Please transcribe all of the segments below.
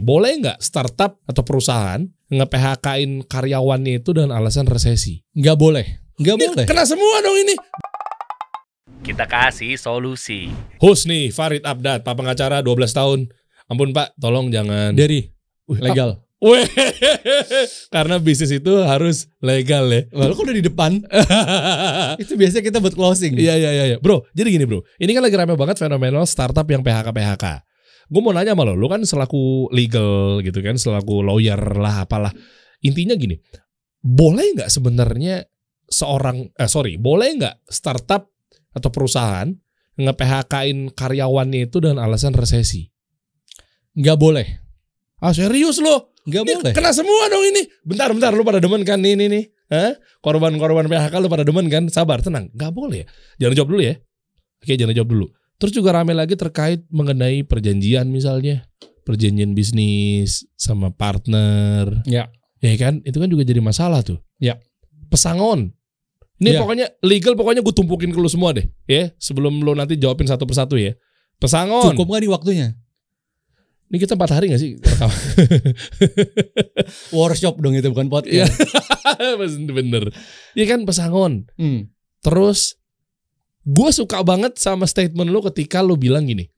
Boleh nggak startup atau perusahaan nge-PHK-in karyawannya itu dengan alasan resesi? Nggak boleh. Nggak Ini boleh. kena semua dong ini. Kita kasih solusi. Host nih, Farid Abdad, Pak Pengacara 12 tahun. Ampun Pak, tolong jangan. Dari legal. Weh, karena bisnis itu harus legal ya. Walau udah di depan. Itu biasanya kita buat closing. Iya. Bro, jadi gini bro. Ini kan lagi rame banget fenomenal startup yang PHK. Gue mau nanya sama lo kan selaku legal gitu kan, selaku lawyer lah apalah. Intinya gini, boleh nggak sebenarnya boleh nggak startup atau perusahaan nge-PHK-in karyawannya itu dengan alasan resesi? Nggak boleh. Ah serius lo? Nggak Ini boleh. kena semua dong ini. Bentar, lu pada demen kan nih. Hah? Korban-korban PHK lu pada demen kan? Sabar, tenang. Nggak boleh ya? Jangan jawab dulu ya. Oke, jangan jawab dulu. Terus juga rame lagi terkait mengenai perjanjian misalnya. Perjanjian bisnis sama partner. Ya. Ya kan? Itu kan juga jadi masalah tuh. Ya. Pesangon. Ini Ya. pokoknya legal, pokoknya gue tumpukin ke lu semua deh. Ya, sebelum lu nanti jawabin satu persatu ya. Pesangon. Cukup nggak di waktunya? Ini kita 4 hari gak sih rekam? Workshop dong itu, bukan podcast. Bener. Iya kan pesangon. Hmm. Terus gue suka banget sama statement lu ketika lu bilang gini.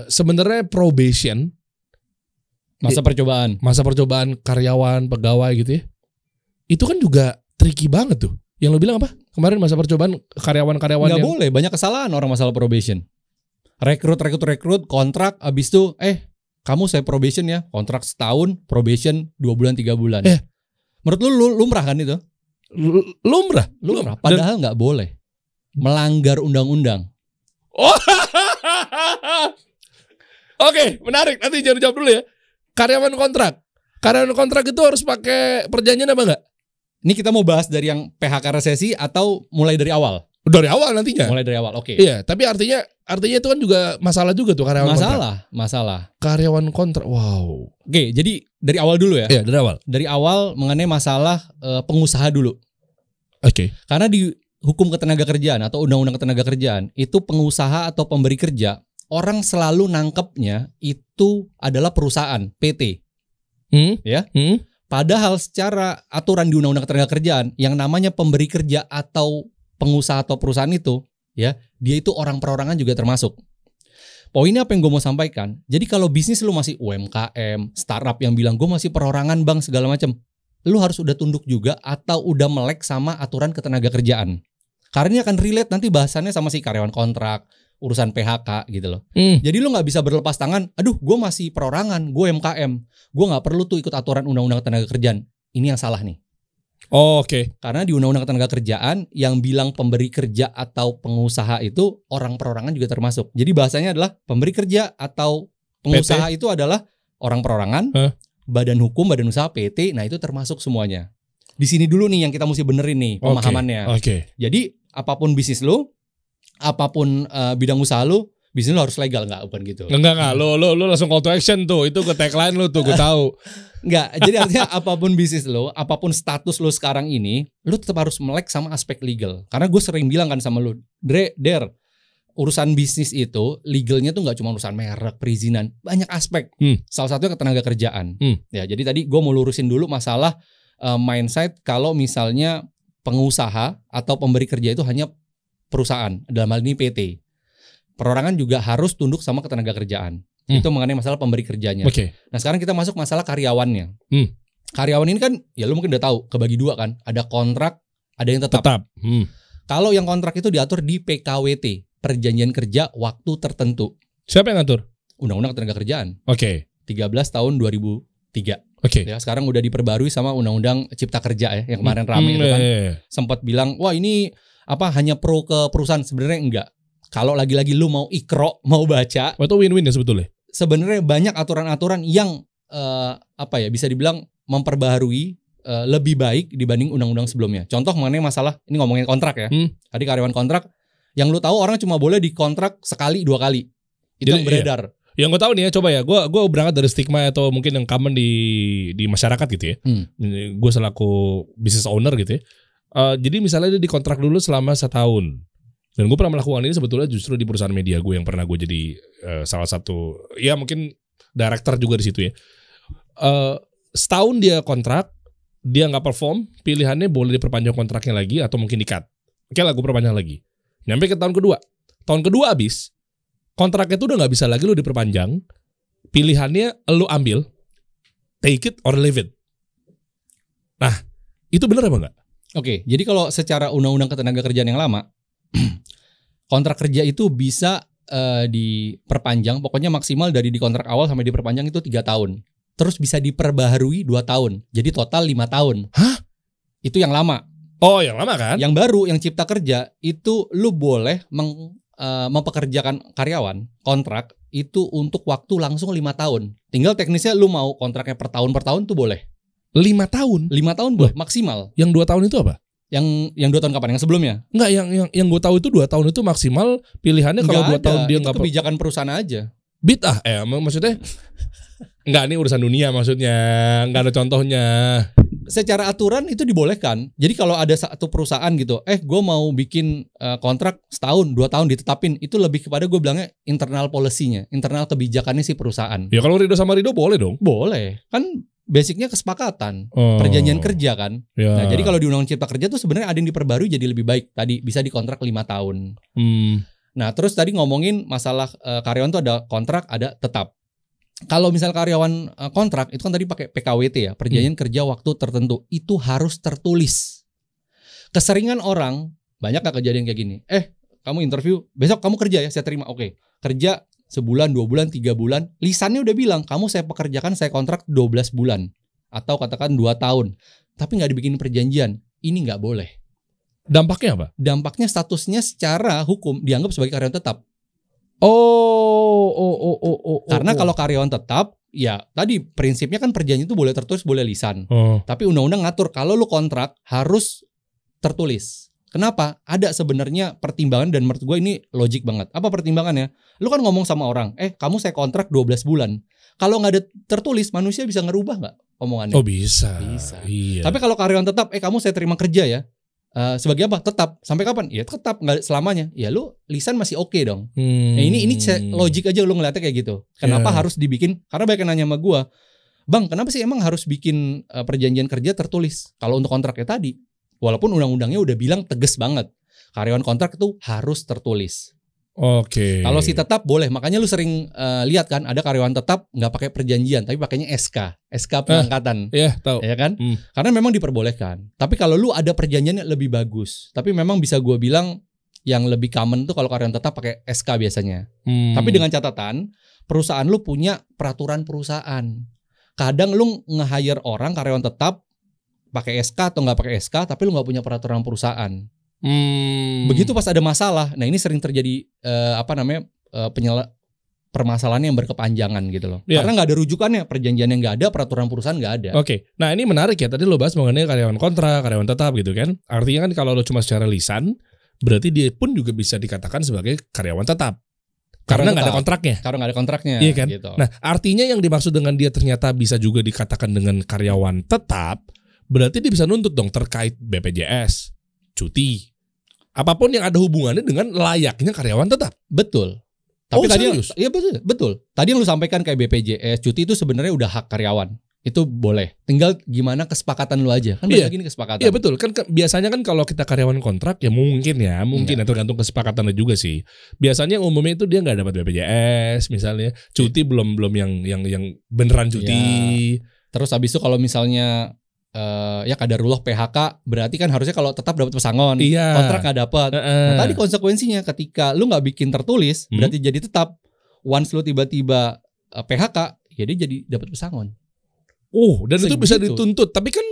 Sebenarnya probation, Masa percobaan karyawan, pegawai gitu ya. Itu kan juga tricky banget tuh. Yang lu bilang apa? Kemarin masa percobaan karyawan-karyawan nggak yang boleh. Banyak kesalahan orang masalah probation. Rekrut, kontrak, abis itu kamu saya probation ya, kontrak setahun, probation 2 bulan 3 bulan. Menurut lu lumrah kan itu? lumrah. Padahal nggak boleh. Melanggar undang-undang. Oh. Oke, menarik. Nanti jangan jawab dulu ya. Karyawan kontrak itu harus pakai perjanjian apa enggak? Ini kita mau bahas dari yang PHK resesi atau mulai dari awal? Dari awal nantinya. Mulai dari awal, oke. Iya, tapi artinya itu kan juga masalah juga tuh karyawan kontrak. Masalah. Karyawan kontrak, wow. Oke, jadi dari awal dulu ya. Iya, dari awal. Dari awal mengenai masalah pengusaha dulu. Oke. Karena di hukum ketenagakerjaan atau undang-undang ketenagakerjaan itu pengusaha atau pemberi kerja, orang selalu nangkepnya itu adalah perusahaan, PT. Ya. Padahal secara aturan di undang-undang ketenagakerjaan yang namanya pemberi kerja atau pengusaha atau perusahaan itu, ya, dia itu orang perorangan juga termasuk. Poinnya apa yang gue mau sampaikan? Jadi kalau bisnis lu masih UMKM, startup yang bilang gue masih perorangan bang segala macam, lu harus udah tunduk juga atau udah melek sama aturan ketenagakerjaan. Karena ini akan relate nanti bahasannya sama si karyawan kontrak, urusan PHK gitu loh. Jadi lu nggak bisa berlepas tangan. Aduh, gue masih perorangan, gue UMKM, gue nggak perlu tuh ikut aturan undang-undang ketenagakerjaan. Ini yang salah nih. Oh, oke. Karena di Undang-Undang Ketenagakerjaan yang bilang pemberi kerja atau pengusaha itu orang perorangan juga termasuk. Jadi bahasanya adalah pemberi kerja atau pengusaha PT itu adalah orang perorangan, badan hukum, badan usaha, PT, nah itu termasuk semuanya. Di sini dulu nih yang kita mesti benerin nih pemahamannya. Oke. Jadi apapun bisnis lu, apapun bidang usaha lu, bisnis lu harus legal, bukan gitu. Enggak. Lo langsung call to action tuh. Itu ke tagline lu tuh, gue tahu. Enggak, jadi artinya apapun bisnis lo, apapun status lo sekarang ini, lo tetap harus melek sama aspek legal. Karena gue sering bilang kan sama lo, urusan bisnis itu legalnya tuh nggak cuma urusan merek, perizinan, banyak aspek. Salah satunya ketenagakerjaan. Ya, jadi tadi gue mau lurusin dulu masalah mindset kalau misalnya pengusaha atau pemberi kerja itu hanya perusahaan, dalam hal ini PT. Perorangan juga harus tunduk sama ketenagakerjaan. Itu mengenai masalah pemberi kerjanya. Oke. Nah sekarang kita masuk masalah karyawannya. Karyawan ini kan, ya lu mungkin udah tahu, kebagi dua kan. Ada kontrak, ada yang tetap. Kalau yang kontrak itu diatur di PKWT, Perjanjian Kerja Waktu Tertentu. Siapa yang ngatur? Undang-Undang Ketenagakerjaan. Oke. 13 tahun 2003. Oke. Ya, sekarang udah diperbarui sama Undang-Undang Cipta Kerja ya, yang kemarin rame itu kan. Sempat bilang, wah ini hanya pro ke perusahaan. Sebenarnya enggak. Kalau lagi-lagi lu mau ikro, mau baca, itu win-win ya sebetulnya. Sebenarnya banyak aturan-aturan yang bisa dibilang memperbaharui lebih baik dibanding undang-undang sebelumnya. Contoh mengenai masalah, ini ngomongin kontrak ya. Tadi karyawan kontrak, yang lu tahu orang cuma boleh dikontrak sekali 2 kali. Itu yang beredar. Iya. Yang gue tahu nih ya, coba ya, gue berangkat dari stigma atau mungkin yang common di masyarakat gitu ya. Gue selaku business owner gitu ya. Jadi misalnya dia dikontrak dulu selama 1 tahun. Dan gue pernah melakukan ini sebetulnya justru di perusahaan media gue yang pernah gue jadi salah satu, ya mungkin director juga di situ ya. Setahun dia kontrak, dia nggak perform, pilihannya boleh diperpanjang kontraknya lagi atau mungkin di-cut. Oke lah, gue perpanjang lagi. Nyampe ke tahun kedua. Tahun kedua habis, kontraknya tuh udah nggak bisa lagi lu diperpanjang. Pilihannya lu ambil, take it or leave it. Nah, itu benar apa enggak? Oke, jadi kalau secara undang-undang ketenagakerjaan yang lama, kontrak kerja itu bisa diperpanjang, pokoknya maksimal dari di kontrak awal sampai diperpanjang itu 3 tahun. Terus bisa diperbaharui 2 tahun. Jadi total 5 tahun. Hah? Itu yang lama. Oh, yang lama kan? Yang baru, yang cipta kerja, itu lu boleh mempekerjakan karyawan kontrak itu untuk waktu langsung 5 tahun. Tinggal teknisnya lu mau kontraknya per tahun tuh boleh. 5 tahun? 5 tahun boleh, maksimal. Yang 2 tahun itu apa? Yang 2 tahun kapan? Yang sebelumnya? Enggak, yang gue tahu itu 2 tahun itu maksimal. Pilihannya kalau 2 tahun dia itu nggak kebijakan perusahaan aja. Maksudnya enggak, ini urusan dunia maksudnya, enggak ada contohnya. Secara aturan itu dibolehkan. Jadi kalau ada satu perusahaan gitu, gue mau bikin kontrak setahun, 2 tahun ditetapin, itu lebih kepada gue bilangnya internal policy-nya, internal kebijakannya si perusahaan. Ya kalau Rido sama Rido boleh dong. Boleh, kan basicnya kesepakatan, perjanjian kerja kan. Ya. Nah, jadi kalau di Undang-Undang Cipta Kerja tuh sebenarnya ada yang diperbarui jadi lebih baik. Tadi bisa dikontrak 5 tahun. Nah, terus tadi ngomongin masalah karyawan tuh ada kontrak, ada tetap. Kalau misal karyawan kontrak itu kan tadi pakai PKWT ya, perjanjian kerja waktu tertentu, itu harus tertulis. Keseringan orang banyak gak kejadian kayak gini. Kamu interview, besok kamu kerja ya, saya terima. Oke, kerja sebulan, 2 bulan, 3 bulan, lisannya udah bilang kamu saya pekerjakan, saya kontrak 12 bulan atau katakan 2 tahun, tapi nggak dibikin perjanjian. Ini nggak boleh. Dampaknya apa? Dampaknya statusnya secara hukum dianggap sebagai karyawan tetap. Karena kalau karyawan tetap, ya tadi prinsipnya kan perjanjian itu boleh tertulis, boleh lisan. Tapi undang-undang ngatur kalau lu kontrak harus tertulis. Kenapa? Ada sebenarnya pertimbangan dan menurut gue ini logik banget. Apa pertimbangannya? Lu kan ngomong sama orang, kamu saya kontrak 12 bulan. Kalau nggak ada tertulis, manusia bisa ngerubah nggak omongannya? Oh bisa. Iya. Tapi kalau karyawan tetap, kamu saya terima kerja ya. Sebagai apa? Tetap. Sampai kapan? Ya tetap, nggak selamanya. Ya lu lisan masih oke dong. Nah, ini logik aja lu ngeliatnya kayak gitu. Kenapa harus dibikin? Karena banyak yang nanya sama gue, Bang, kenapa sih emang harus bikin perjanjian kerja tertulis? Kalau untuk kontraknya tadi. Walaupun undang-undangnya udah bilang tegas banget, karyawan kontrak itu harus tertulis. Oke. Kalau si tetap boleh, makanya lu sering lihat kan ada karyawan tetap nggak pakai perjanjian, tapi pakainya SK pengangkatan. Iya, tahu. Ya kan? Karena memang diperbolehkan. Tapi kalau lu ada perjanjiannya lebih bagus. Tapi memang bisa gue bilang yang lebih common tuh kalau karyawan tetap pakai SK biasanya. Tapi dengan catatan perusahaan lu punya peraturan perusahaan. Kadang lu nge-hire orang karyawan tetap pakai SK atau nggak pakai SK, tapi lu nggak punya peraturan perusahaan. Begitu pas ada masalah, nah ini sering terjadi permasalahan yang berkepanjangan gitu loh. Karena nggak ada rujukannya, perjanjian yang nggak ada, peraturan perusahaan nggak ada. Oke, nah ini menarik ya. Tadi lo bahas mengenai karyawan kontrak, karyawan tetap gitu kan. Artinya kan kalau lo cuma secara lisan, berarti dia pun juga bisa dikatakan sebagai karyawan tetap. Karena nggak ada kontraknya. Karena nggak ada kontraknya. Iya kan. Gitu. Nah artinya yang dimaksud dengan dia ternyata bisa juga dikatakan dengan karyawan tetap, berarti dia bisa nuntut dong terkait BPJS, cuti, apapun yang ada hubungannya dengan layaknya karyawan tetap. Betul. Tapi tadi serius? Iya betul. Tadi yang lu sampaikan kayak BPJS, cuti itu sebenarnya udah hak karyawan. Itu boleh. Tinggal gimana kesepakatan lu aja. Kan banyak ini kesepakatan. Iya betul. Kan biasanya kan kalau kita karyawan kontrak ya mungkin ya tergantung kesepakatannya juga sih. Biasanya umumnya itu dia nggak dapat BPJS misalnya, cuti belum yang beneran cuti. Ya. Terus habis itu kalau misalnya kadarullah PHK, berarti kan harusnya kalau tetap dapat pesangon, kontrak nggak dapat. Nah, tadi konsekuensinya ketika lu nggak bikin tertulis, berarti jadi tetap. Once lu tiba-tiba PHK, ya dia jadi dapat pesangon. Dan itu bisa dituntut. Tapi kan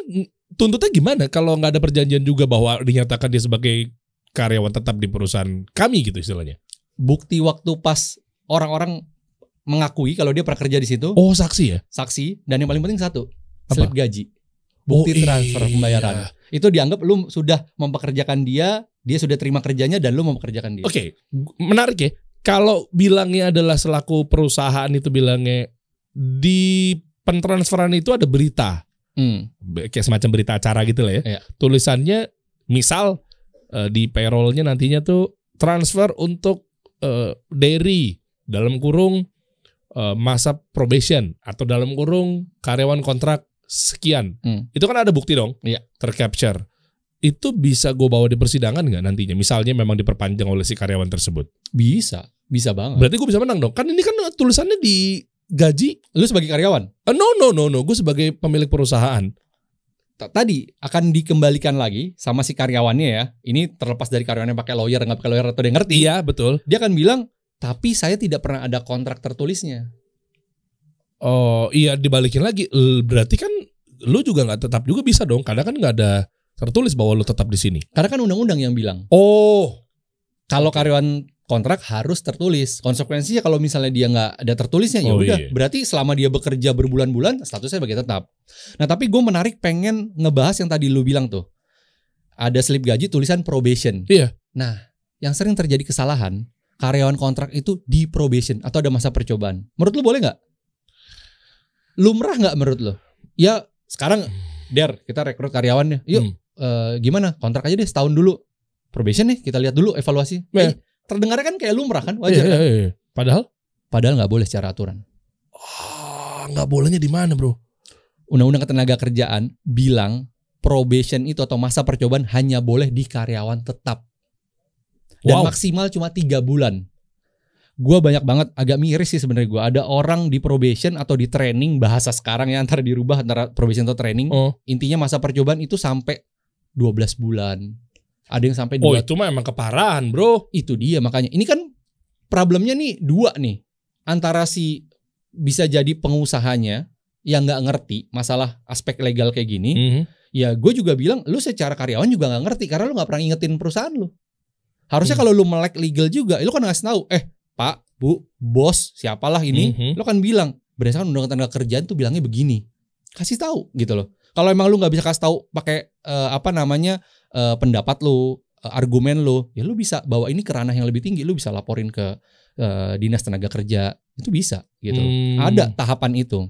tuntutnya gimana kalau nggak ada perjanjian juga bahwa dinyatakan dia sebagai karyawan tetap di perusahaan kami gitu istilahnya? Bukti waktu pas orang-orang mengakui kalau dia pernah kerja di situ. Saksi ya? Saksi, dan yang paling penting satu, slip gaji. Bukti transfer pembayaran. Itu dianggap lu sudah mempekerjakan dia sudah terima kerjanya dan lu mempekerjakan dia. Oke, menarik ya. Kalau bilangnya adalah selaku perusahaan itu bilangnya di pentransferan itu ada berita. Kayak semacam berita acara gitu lah ya. Iya. Tulisannya misal di payrollnya nantinya tuh transfer untuk dairy dalam kurung masa probation atau dalam kurung karyawan kontrak sekian. Itu kan ada bukti dong, Iya. tercapture. Itu bisa gue bawa di persidangan nggak nantinya? Misalnya memang diperpanjang oleh si karyawan tersebut. Bisa banget. Berarti gue bisa menang dong. Kan ini kan tulisannya di gaji. Lu sebagai karyawan? No. Gue sebagai pemilik perusahaan. Tadi akan dikembalikan lagi sama si karyawannya ya. Ini terlepas dari karyawannya pakai lawyer nggak pakai lawyer atau dia ngerti. Iya betul. Dia akan bilang, tapi saya tidak pernah ada kontrak tertulisnya. Oh iya, dibalikin lagi. Berarti kan lu juga nggak tetap juga bisa dong. Karena kan nggak ada tertulis bahwa lu tetap di sini. Karena kan undang-undang yang bilang. Oh, Kalau karyawan kontrak harus tertulis. Konsekuensinya kalau misalnya dia nggak ada tertulisnya, ya Oh, udah. iya. Berarti selama dia bekerja berbulan-bulan, statusnya sebagai tetap. Nah, tapi gue menarik pengen ngebahas yang tadi lu bilang tuh. Ada slip gaji tulisan probation. Iya. Nah, yang sering terjadi kesalahan, karyawan kontrak itu di probation atau ada masa percobaan. Menurut lu boleh nggak? Lumrah nggak menurut lu? Ya sekarang, Der, kita rekrut karyawannya. Yuk, gimana? Kontrak aja deh setahun dulu. Probation nih, kita lihat dulu evaluasi. Terdengarnya kan kayak lumrah kan, wajar kan? Iya. Padahal nggak boleh secara aturan. Nggak bolehnya di mana, bro? Undang-undang Ketenagakerjaan bilang probation itu atau masa percobaan hanya boleh di karyawan tetap. Dan maksimal cuma 3 bulan. Gue banyak banget agak miris sih sebenarnya gue. Ada orang di probation atau di training, bahasa sekarang ya antara dirubah antara probation atau training. Intinya masa percobaan itu sampai 12 bulan. Ada yang sampai 2. Itu mah emang keparahan, bro. Itu dia makanya. Ini kan problemnya nih 2 nih. Antara si bisa jadi pengusahanya yang nggak ngerti masalah aspek legal kayak gini. Ya gue juga bilang lu secara karyawan juga nggak ngerti karena lu nggak pernah ingetin perusahaan lu. Harusnya kalau lu melek legal juga, lu kan ngasih tahu, Pak, Bu, bos, siapalah ini, lu kan bilang berdasarkan undang-undang Ketenagakerjaan tuh bilangnya begini. Kasih tahu gitu loh. Kalau emang lu nggak bisa kasih tahu pakai pendapat lu, argumen lu, ya lu bisa bawa ini ke ranah yang lebih tinggi, lu bisa laporin ke Dinas Tenaga Kerja, itu bisa gitu. Ada tahapan itu.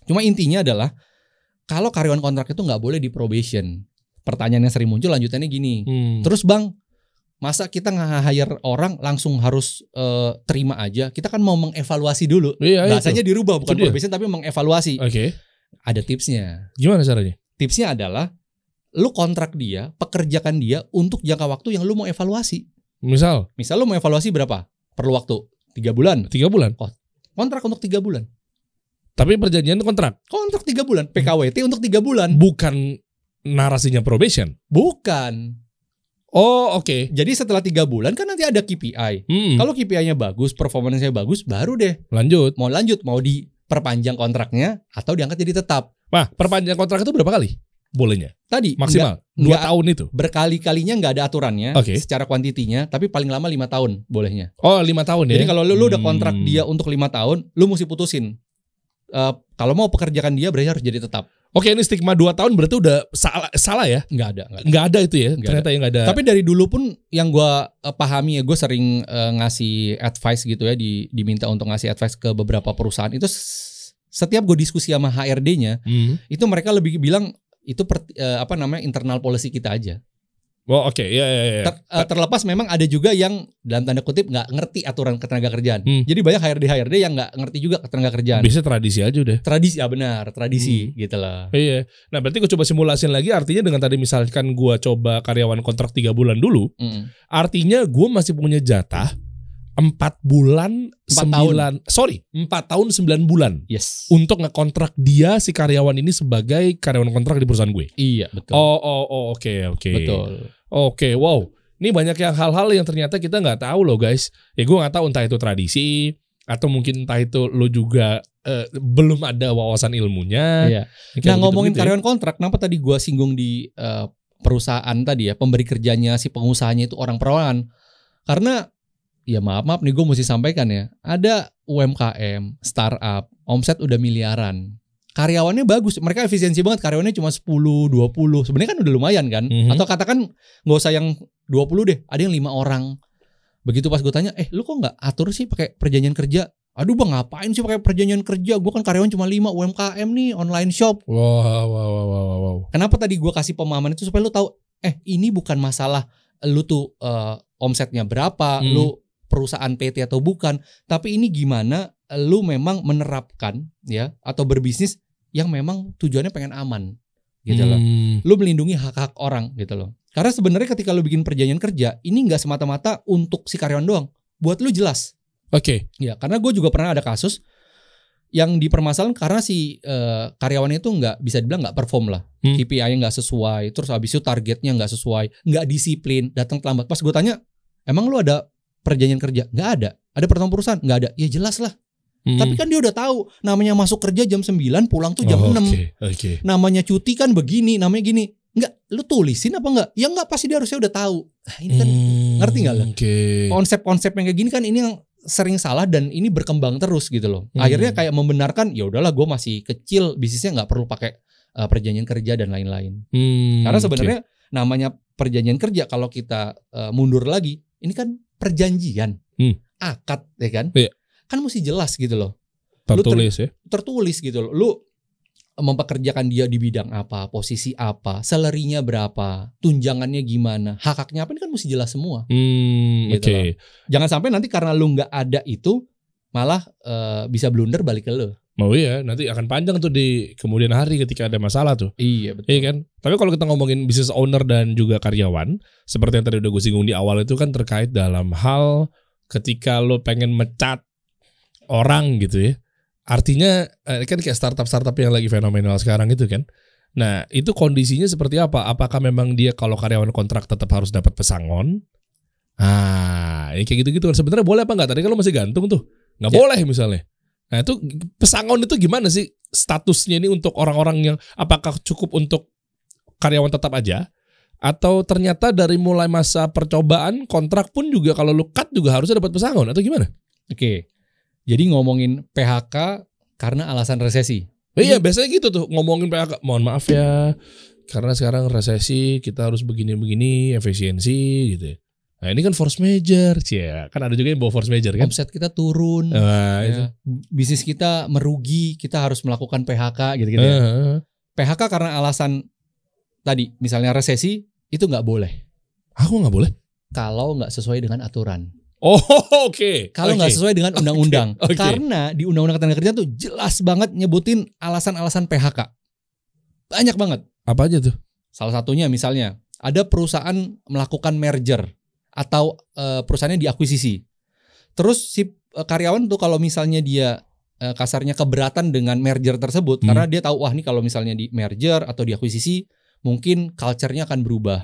Cuma intinya adalah kalau karyawan kontrak itu nggak boleh di probation. Pertanyaan yang sering muncul lanjutannya gini. Terus Bang, masa kita nge-hire orang langsung harus terima aja? Kita kan mau mengevaluasi dulu. Bahasanya dirubah, bukan probation tapi mengevaluasi. Oke. Ada tipsnya. Gimana caranya? Tipsnya adalah lu kontrak dia, pekerjakan dia untuk jangka waktu yang lu mau evaluasi. Misal lu mau evaluasi berapa? Perlu waktu 3 bulan. 3 bulan. Kontrak untuk 3 bulan. Tapi perjanjian kontrak. Kontrak 3 bulan. PKWT untuk 3 bulan. Bukan narasinya probation. Bukan. Oh, oke. Jadi setelah 3 bulan kan nanti ada KPI. Kalau KPI-nya bagus, performance-nya bagus, baru deh lanjut. Mau diperpanjang kontraknya atau diangkat jadi tetap. Wah, perpanjang kontrak itu berapa kali? Bolehnya? Tadi maksimal 2 tahun itu. Berkali-kalinya nggak ada aturannya secara kuantitinya, tapi paling lama 5 tahun bolehnya. Oh, 5 tahun ya. Jadi kalau lu udah kontrak dia untuk 5 tahun, lu mesti putusin. Kalau mau pekerjakan dia berarti harus jadi tetap. Oke, ini stigma 2 tahun berarti udah salah ya? Nggak ada itu ya? Ternyata yang nggak ada. Tapi dari dulu pun yang gue pahami ya, gue sering ngasih advice gitu ya, diminta untuk ngasih advice ke beberapa perusahaan. Itu setiap gue diskusi sama HRD-nya, itu mereka lebih bilang itu internal policy kita aja. Oh, oke. Ya. Terlepas memang ada juga yang dalam tanda kutip nggak ngerti aturan ketenagakerjaan. Jadi banyak HRD yang nggak ngerti juga ketenagakerjaan. Bisa tradisi aja udah. Tradisi, ya benar, tradisi gitu lah. Iya. Nah, berarti gue coba simulasin lagi. Artinya dengan tadi misalkan gue coba karyawan kontrak 3 bulan dulu, artinya gue masih punya jatah 4 tahun 9 bulan. Yes. Untuk ngekontrak dia si karyawan ini sebagai karyawan kontrak di perusahaan gue. Iya, betul. Oh, oke. Betul. Oke, wow. Ini banyak hal-hal yang ternyata kita nggak tahu loh, guys. Ya gue nggak tahu entah itu tradisi atau mungkin entah itu lo juga belum ada wawasan ilmunya. Iya. Nah, ngomongin karyawan kontrak, kenapa tadi gue singgung di perusahaan tadi ya, pemberi kerjanya si pengusahanya itu orang perorangan. Karena ya maaf nih gue mesti sampaikan ya, ada UMKM, startup, omset udah miliaran. Karyawannya bagus, mereka efisiensi banget, karyawannya cuma 10, 20. Sebenarnya kan udah lumayan kan? Atau katakan nggak usah yang 20 deh, ada yang 5 orang. Begitu pas gue tanya, lu kok nggak atur sih pakai perjanjian kerja? Aduh bang, ngapain sih pakai perjanjian kerja? Gue kan karyawan cuma 5, UMKM nih, online shop. Wow. Kenapa tadi gue kasih pemahaman itu supaya lu tahu, ini bukan masalah lu tuh omsetnya berapa, lu perusahaan PT atau bukan, tapi ini gimana lu memang menerapkan ya atau berbisnis yang memang tujuannya pengen aman gitu loh. Lu melindungi hak-hak orang gitu loh. Karena sebenarnya ketika lu bikin perjanjian kerja, ini nggak semata-mata untuk si karyawan doang, buat lu jelas. Oke. Ya, karena gue juga pernah ada kasus yang dipermasalahan karena si karyawannya itu nggak bisa dibilang nggak perform lah, KPI-nya nggak sesuai, terus habis itu targetnya nggak sesuai, nggak disiplin, datang terlambat. Pas gue tanya, emang lu ada perjanjian kerja? Nggak ada. Ada pertemuan perusahaan? Nggak ada. Ya jelas lah. Tapi kan dia udah tahu, namanya masuk kerja jam 9, pulang tuh jam 6. Okay. Namanya cuti kan begini, namanya gini. Nggak, lu tulisin apa nggak? Ya nggak, pasti dia harusnya udah tahu. Nah, ini kan ngerti nggak lo? Konsep-konsep yang kayak gini kan ini yang sering salah dan ini berkembang terus gitu loh. Akhirnya kayak membenarkan ya udahlah gue masih kecil, bisnisnya nggak perlu pakai perjanjian kerja dan lain-lain. Karena sebenarnya namanya perjanjian kerja kalau kita mundur lagi, ini kan perjanjian, akad ya kan? Iya. Kan mesti jelas gitu loh. Tertulis ya. Tertulis gitu loh. Lu mempekerjakan dia di bidang apa, posisi apa, salary-nya berapa, tunjangannya gimana, hak-haknya apa, ini kan mesti jelas semua. Gitu loh. Jangan sampai nanti karena lu nggak ada itu malah bisa blunder balik ke lu. Oh iya, nanti akan panjang tuh di kemudian hari ketika ada masalah tuh. Iya betul. Iya kan. Tapi kalau kita ngomongin business owner dan juga karyawan, seperti yang tadi udah gue singgung di awal itu kan terkait dalam hal ketika lo pengen mecat orang gitu ya. Artinya kan kayak startup yang lagi fenomenal sekarang itu kan. Nah itu kondisinya seperti apa? Apakah memang dia kalau karyawan kontrak tetap harus dapat pesangon? Ya kayak gitu-gitu. Sebenarnya boleh apa nggak? Tadi kan lo masih gantung tuh. Nggak boleh misalnya. Nah itu pesangon itu gimana sih statusnya ini untuk orang-orang yang apakah cukup untuk karyawan tetap aja? Atau ternyata dari mulai masa percobaan kontrak pun juga kalau lo cut juga harusnya dapat pesangon atau gimana? Oke. Jadi ngomongin PHK karena alasan resesi. Iya biasanya gitu tuh ngomongin PHK. Mohon maaf ya, karena sekarang resesi kita harus begini-begini efisiensi gitu. Nah ini kan force major, kan ada juga yang bawa force major kan. Omset kita turun, itu. bisnis kita merugi, kita harus melakukan PHK gitu-gitu ya. PHK karena alasan tadi, misalnya resesi itu nggak boleh. Aku nggak boleh. Kalau nggak sesuai dengan aturan. Oh oke. Kalau nggak sesuai dengan undang-undang, karena di undang-undang ketenagakerjaan tuh jelas banget nyebutin alasan-alasan PHK. Banyak banget. Apa aja tuh? Salah satunya misalnya ada perusahaan melakukan merger atau perusahaannya diakuisisi. Terus si karyawan tuh kalau misalnya dia kasarnya keberatan dengan merger tersebut, karena dia tahu wah nih kalau misalnya di merger atau diakuisisi mungkin culture-nya akan berubah,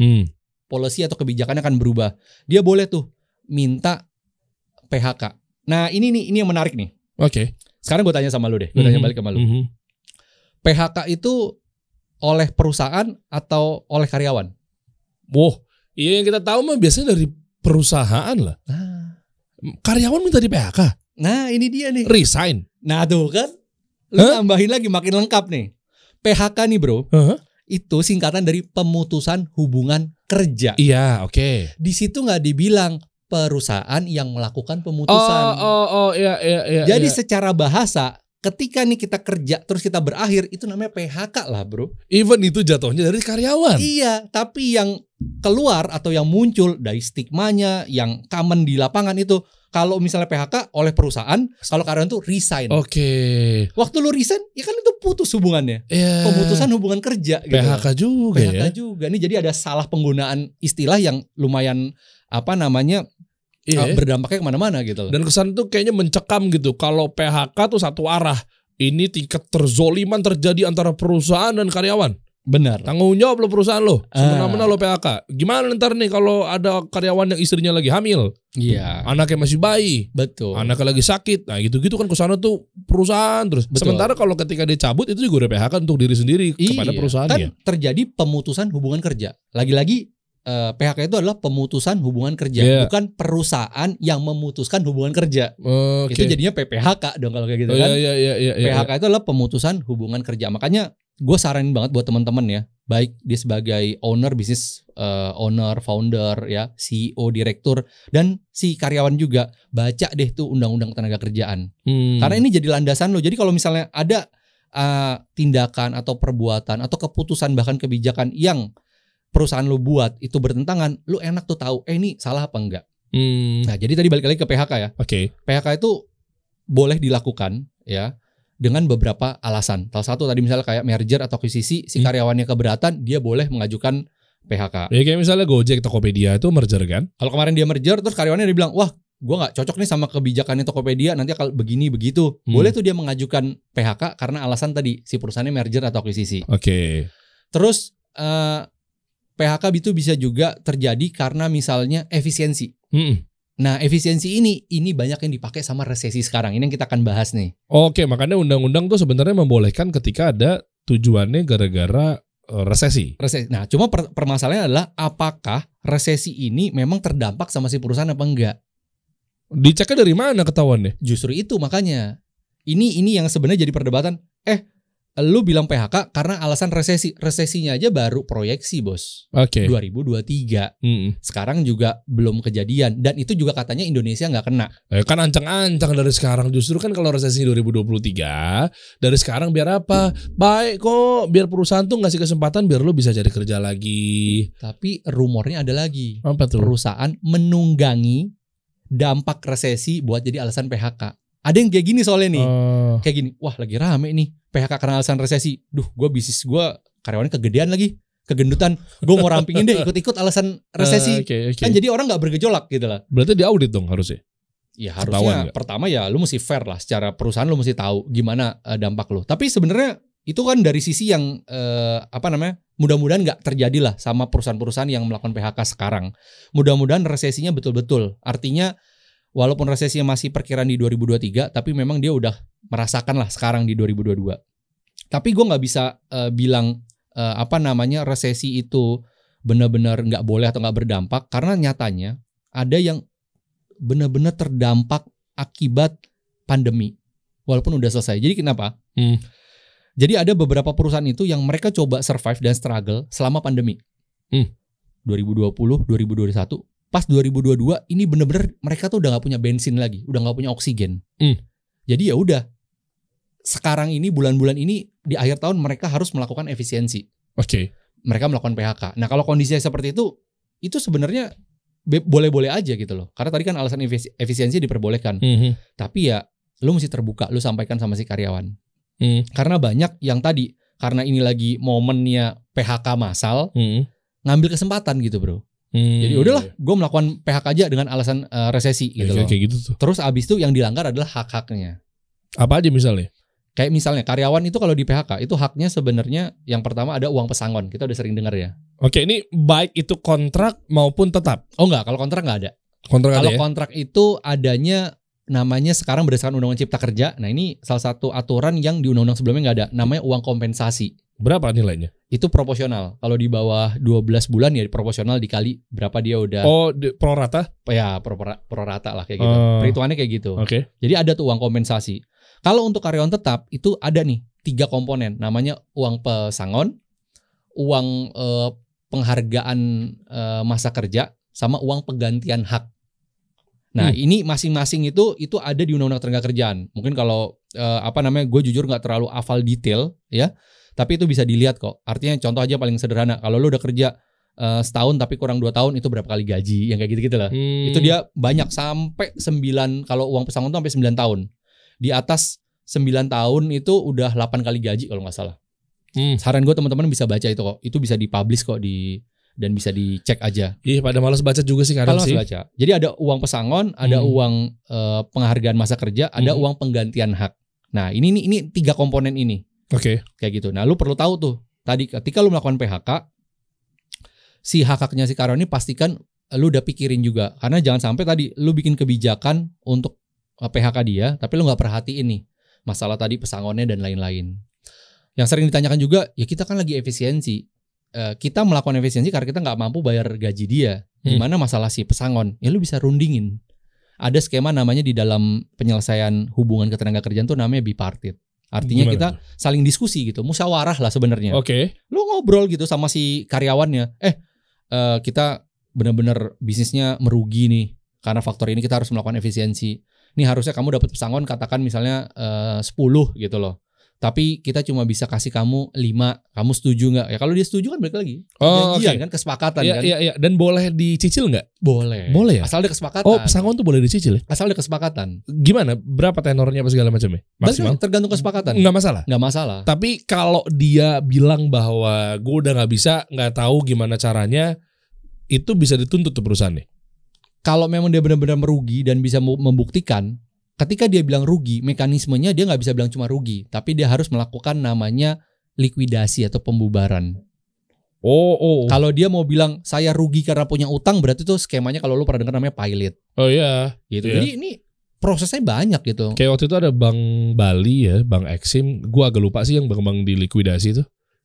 policy atau kebijakannya akan berubah. Dia boleh tuh minta PHK. Nah ini yang menarik nih. Oke. Sekarang gue tanya sama lu deh. Gue tanya balik sama lu. PHK itu oleh perusahaan atau oleh karyawan? Wow. Iya yang kita tahu mah biasanya dari perusahaan lah. Karyawan minta di PHK. Nah ini dia nih. Resign. Nah tuh kan. Lu tambahin lagi makin lengkap nih. PHK nih bro. Itu singkatan dari pemutusan hubungan kerja. Iya oke. Di situ nggak dibilang perusahaan yang melakukan pemutusan. Iya. Jadi secara bahasa ketika nih kita kerja terus kita berakhir itu namanya PHK lah bro. Even itu jatuhnya dari karyawan. Iya, tapi yang keluar atau yang muncul dari stigmanya yang common di lapangan itu kalau misalnya PHK oleh perusahaan, kalau karyawan tuh resign. Oke. Waktu lu resign, ya kan itu putus hubungannya. Yeah. Pemutusan hubungan kerja. PHK gitu. juga PHK ya. juga. Ini jadi ada salah penggunaan istilah yang lumayan berdampaknya kemana-mana gitu. Dan kesan tuh kayaknya mencekam gitu. Kalau PHK tuh satu arah. Ini tingkat terzoliman terjadi antara perusahaan dan karyawan. Benar. Tanggung jawab lo perusahaan lo. Semena-mena lo PHK. Gimana ntar nih kalau ada karyawan yang istrinya lagi hamil? Iya. Anaknya masih bayi. Betul. Anaknya lagi sakit. Nah gitu-gitu kan kesana tuh perusahaan terus. Betul. Sementara kalau ketika dia cabut itu juga udah PHK untuk diri sendiri kepada perusahaannya. Kan terjadi pemutusan hubungan kerja. Lagi-lagi PHK itu adalah pemutusan hubungan kerja, bukan perusahaan yang memutuskan hubungan kerja. Itu jadinya PPHK dong kalau kayak gitu kan. PHK itu adalah pemutusan hubungan kerja. Makanya gue saranin banget buat teman-teman ya, baik dia sebagai owner bisnis, owner, founder, ya, CEO, direktur, dan si karyawan juga baca deh tuh undang-undang tenaga kerjaan. Karena ini jadi landasan lo. Jadi kalau misalnya ada tindakan atau perbuatan atau keputusan bahkan kebijakan yang perusahaan lu buat itu bertentangan, lu enak tuh tahu ini salah apa enggak. Nah, jadi tadi balik lagi ke PHK ya. Oke. PHK itu boleh dilakukan ya dengan beberapa alasan. Salah satu tadi misalnya kayak merger atau akuisisi, si karyawannya keberatan, dia boleh mengajukan PHK. Ya kayak misalnya Gojek, Tokopedia itu merger kan? Kalau kemarin dia merger, terus karyawannya dia bilang, wah, gue nggak cocok nih sama kebijakannya Tokopedia, nanti akan begini begitu. Boleh tuh dia mengajukan PHK karena alasan tadi si perusahaannya merger atau akuisisi. Oke. Terus PHK itu bisa juga terjadi karena misalnya efisiensi. Nah, efisiensi ini banyak yang dipakai sama resesi sekarang. Ini yang kita akan bahas nih. Oke, makanya undang-undang tuh sebenarnya membolehkan ketika ada tujuannya gara-gara resesi. Nah, cuma permasalahannya adalah apakah resesi ini memang terdampak sama si perusahaan apa enggak? Diceknya dari mana ketahuannya? Justru itu makanya. Ini yang sebenarnya jadi perdebatan. Lu bilang PHK karena alasan resesi. Resesinya aja baru proyeksi, Bos. Oke. 2023. Sekarang juga belum kejadian. Dan itu juga katanya Indonesia nggak kena. Kan ancang-ancang dari sekarang. Justru kan kalau resesi 2023, dari sekarang biar apa? Baik kok, biar perusahaan tuh ngasih kesempatan biar lu bisa cari kerja lagi. Tapi rumornya ada lagi. Apa tuh? Perusahaan menunggangi dampak resesi buat jadi alasan PHK. Ada yang kayak gini soalnya nih. Kayak gini, wah lagi rame nih PHK karena alasan resesi. Duh, bisnis gue karyawannya kegedean lagi, kegendutan. Gue mau rampingin deh ikut-ikut alasan resesi. Okay. Kan jadi orang gak bergejolak gitu lah. Berarti diaudit dong harusnya? Ya harusnya pertama ya lu mesti fair lah. Secara perusahaan lu mesti tahu gimana dampak lu. Tapi sebenarnya itu kan dari sisi yang mudah-mudahan gak terjadi lah sama perusahaan-perusahaan yang melakukan PHK sekarang. Mudah-mudahan resesinya betul-betul. Artinya walaupun resesinya masih perkiraan di 2023, tapi memang dia udah merasakan lah sekarang di 2022. Tapi gue nggak bisa bilang resesi itu benar-benar nggak boleh atau nggak berdampak, karena nyatanya ada yang benar-benar terdampak akibat pandemi, walaupun udah selesai. Jadi kenapa? Jadi ada beberapa perusahaan itu yang mereka coba survive dan struggle selama pandemi. 2020, 2021. Pas 2022 ini bener-bener mereka tuh udah gak punya bensin lagi, udah gak punya oksigen. Jadi ya udah, sekarang ini bulan-bulan ini di akhir tahun mereka harus melakukan efisiensi. Oke. Mereka melakukan PHK. Nah kalau kondisinya seperti itu sebenarnya boleh-boleh aja gitu loh. Karena tadi kan alasan efisiensi diperbolehkan. Tapi ya lu mesti terbuka, lu sampaikan sama si karyawan. Karena banyak yang tadi, karena ini lagi momennya PHK massal, ngambil kesempatan gitu bro. Jadi udahlah, gue melakukan PHK aja dengan alasan resesi gitu loh. Kayak gitu tuh. Terus abis itu yang dilanggar adalah hak-haknya. Apa aja misalnya? Kayak misalnya karyawan itu kalau di PHK itu haknya sebenarnya yang pertama ada uang pesangon. Kita udah sering dengar ya. Oke, ini baik itu kontrak maupun tetap? Oh enggak, kalau kontrak enggak ada. Kontrak kalau ada ya? Kontrak itu adanya namanya sekarang berdasarkan Undang-Undang Cipta Kerja. Nah ini salah satu aturan yang di undang-undang sebelumnya nggak ada. Namanya uang kompensasi. Berapa nilainya? Itu proporsional. Kalau di bawah 12 bulan ya proporsional dikali berapa dia udah. Oh, pro rata? Ya, pro rata lah kayak gitu. Perhitungannya kayak gitu. Oke. Jadi ada tuh uang kompensasi. Kalau untuk karyawan tetap itu ada nih 3 komponen. Namanya uang pesangon, uang penghargaan masa kerja, sama uang penggantian hak. Nah, ini masing-masing itu ada di Undang-Undang Ketenagakerjaan. Mungkin kalau gue jujur nggak terlalu hafal detail ya. Tapi itu bisa dilihat kok. Artinya contoh aja paling sederhana. Kalau lu udah kerja setahun tapi kurang 2 tahun itu berapa kali gaji. Yang kayak gitu-gitu lah. Itu dia banyak sampai 9. Kalau uang pesangon itu sampai 9 tahun. Di atas 9 tahun itu udah 8 kali gaji kalau gak salah. Saran gue teman-teman bisa baca itu kok. Itu bisa dipublish kok dan bisa dicek aja. Ih, pada malas baca juga sih kadang sih. Baca. Jadi ada uang pesangon, ada uang penghargaan masa kerja, ada uang penggantian hak. Nah ini 3 komponen ini. Oke. Kayak gitu. Nah, lu perlu tahu tuh. Tadi ketika lu melakukan PHK, si hak-haknya si karyawan ini pastikan lu udah pikirin juga. Karena jangan sampai tadi lu bikin kebijakan untuk PHK dia, tapi lu nggak perhatiin nih masalah tadi pesangonnya dan lain-lain. Yang sering ditanyakan juga, ya kita kan lagi efisiensi. Kita melakukan efisiensi karena kita nggak mampu bayar gaji dia. Gimana masalah si pesangon? Ya lu bisa rundingin. Ada skema namanya di dalam penyelesaian hubungan ketenagakerjaan tuh namanya bipartit. Artinya kita saling diskusi gitu, musyawarah lah sebenarnya. Oke. Lu ngobrol gitu sama si karyawannya. Kita benar-benar bisnisnya merugi nih karena faktor ini, kita harus melakukan efisiensi. Nih harusnya kamu dapat pesangon katakan misalnya 10 gitu loh. Tapi kita cuma bisa kasih kamu 5, kamu setuju nggak? Ya kalau dia setuju kan balik lagi. Oh, Janjian oke. kan, kesepakatan Iya, kan. iya. Dan boleh dicicil nggak? Boleh. Boleh ya? Asal ada kesepakatan. Oh, pesangon tuh boleh dicicil ya? Asal ada kesepakatan. Gimana? Berapa tenornya apa segala macamnya? Maksimal? Tergantung kesepakatan. Nggak masalah. Nggak masalah. Tapi kalau dia bilang bahwa gue udah nggak bisa, nggak tahu gimana caranya, itu bisa dituntut tuh perusahaannya. Kalau memang dia benar-benar merugi dan bisa membuktikan, ketika dia bilang rugi, mekanismenya dia nggak bisa bilang cuma rugi, tapi dia harus melakukan namanya likuidasi atau pembubaran. Oh. Kalau dia mau bilang saya rugi karena punya utang, berarti tuh skemanya kalau lu pernah dengar namanya pilot. Oh iya. Gitu. Iya. Jadi ini prosesnya banyak gitu. Kayak waktu itu ada Bank Bali ya, Bank Exim. Gue agak lupa sih yang bank-bank dilikuidasi itu.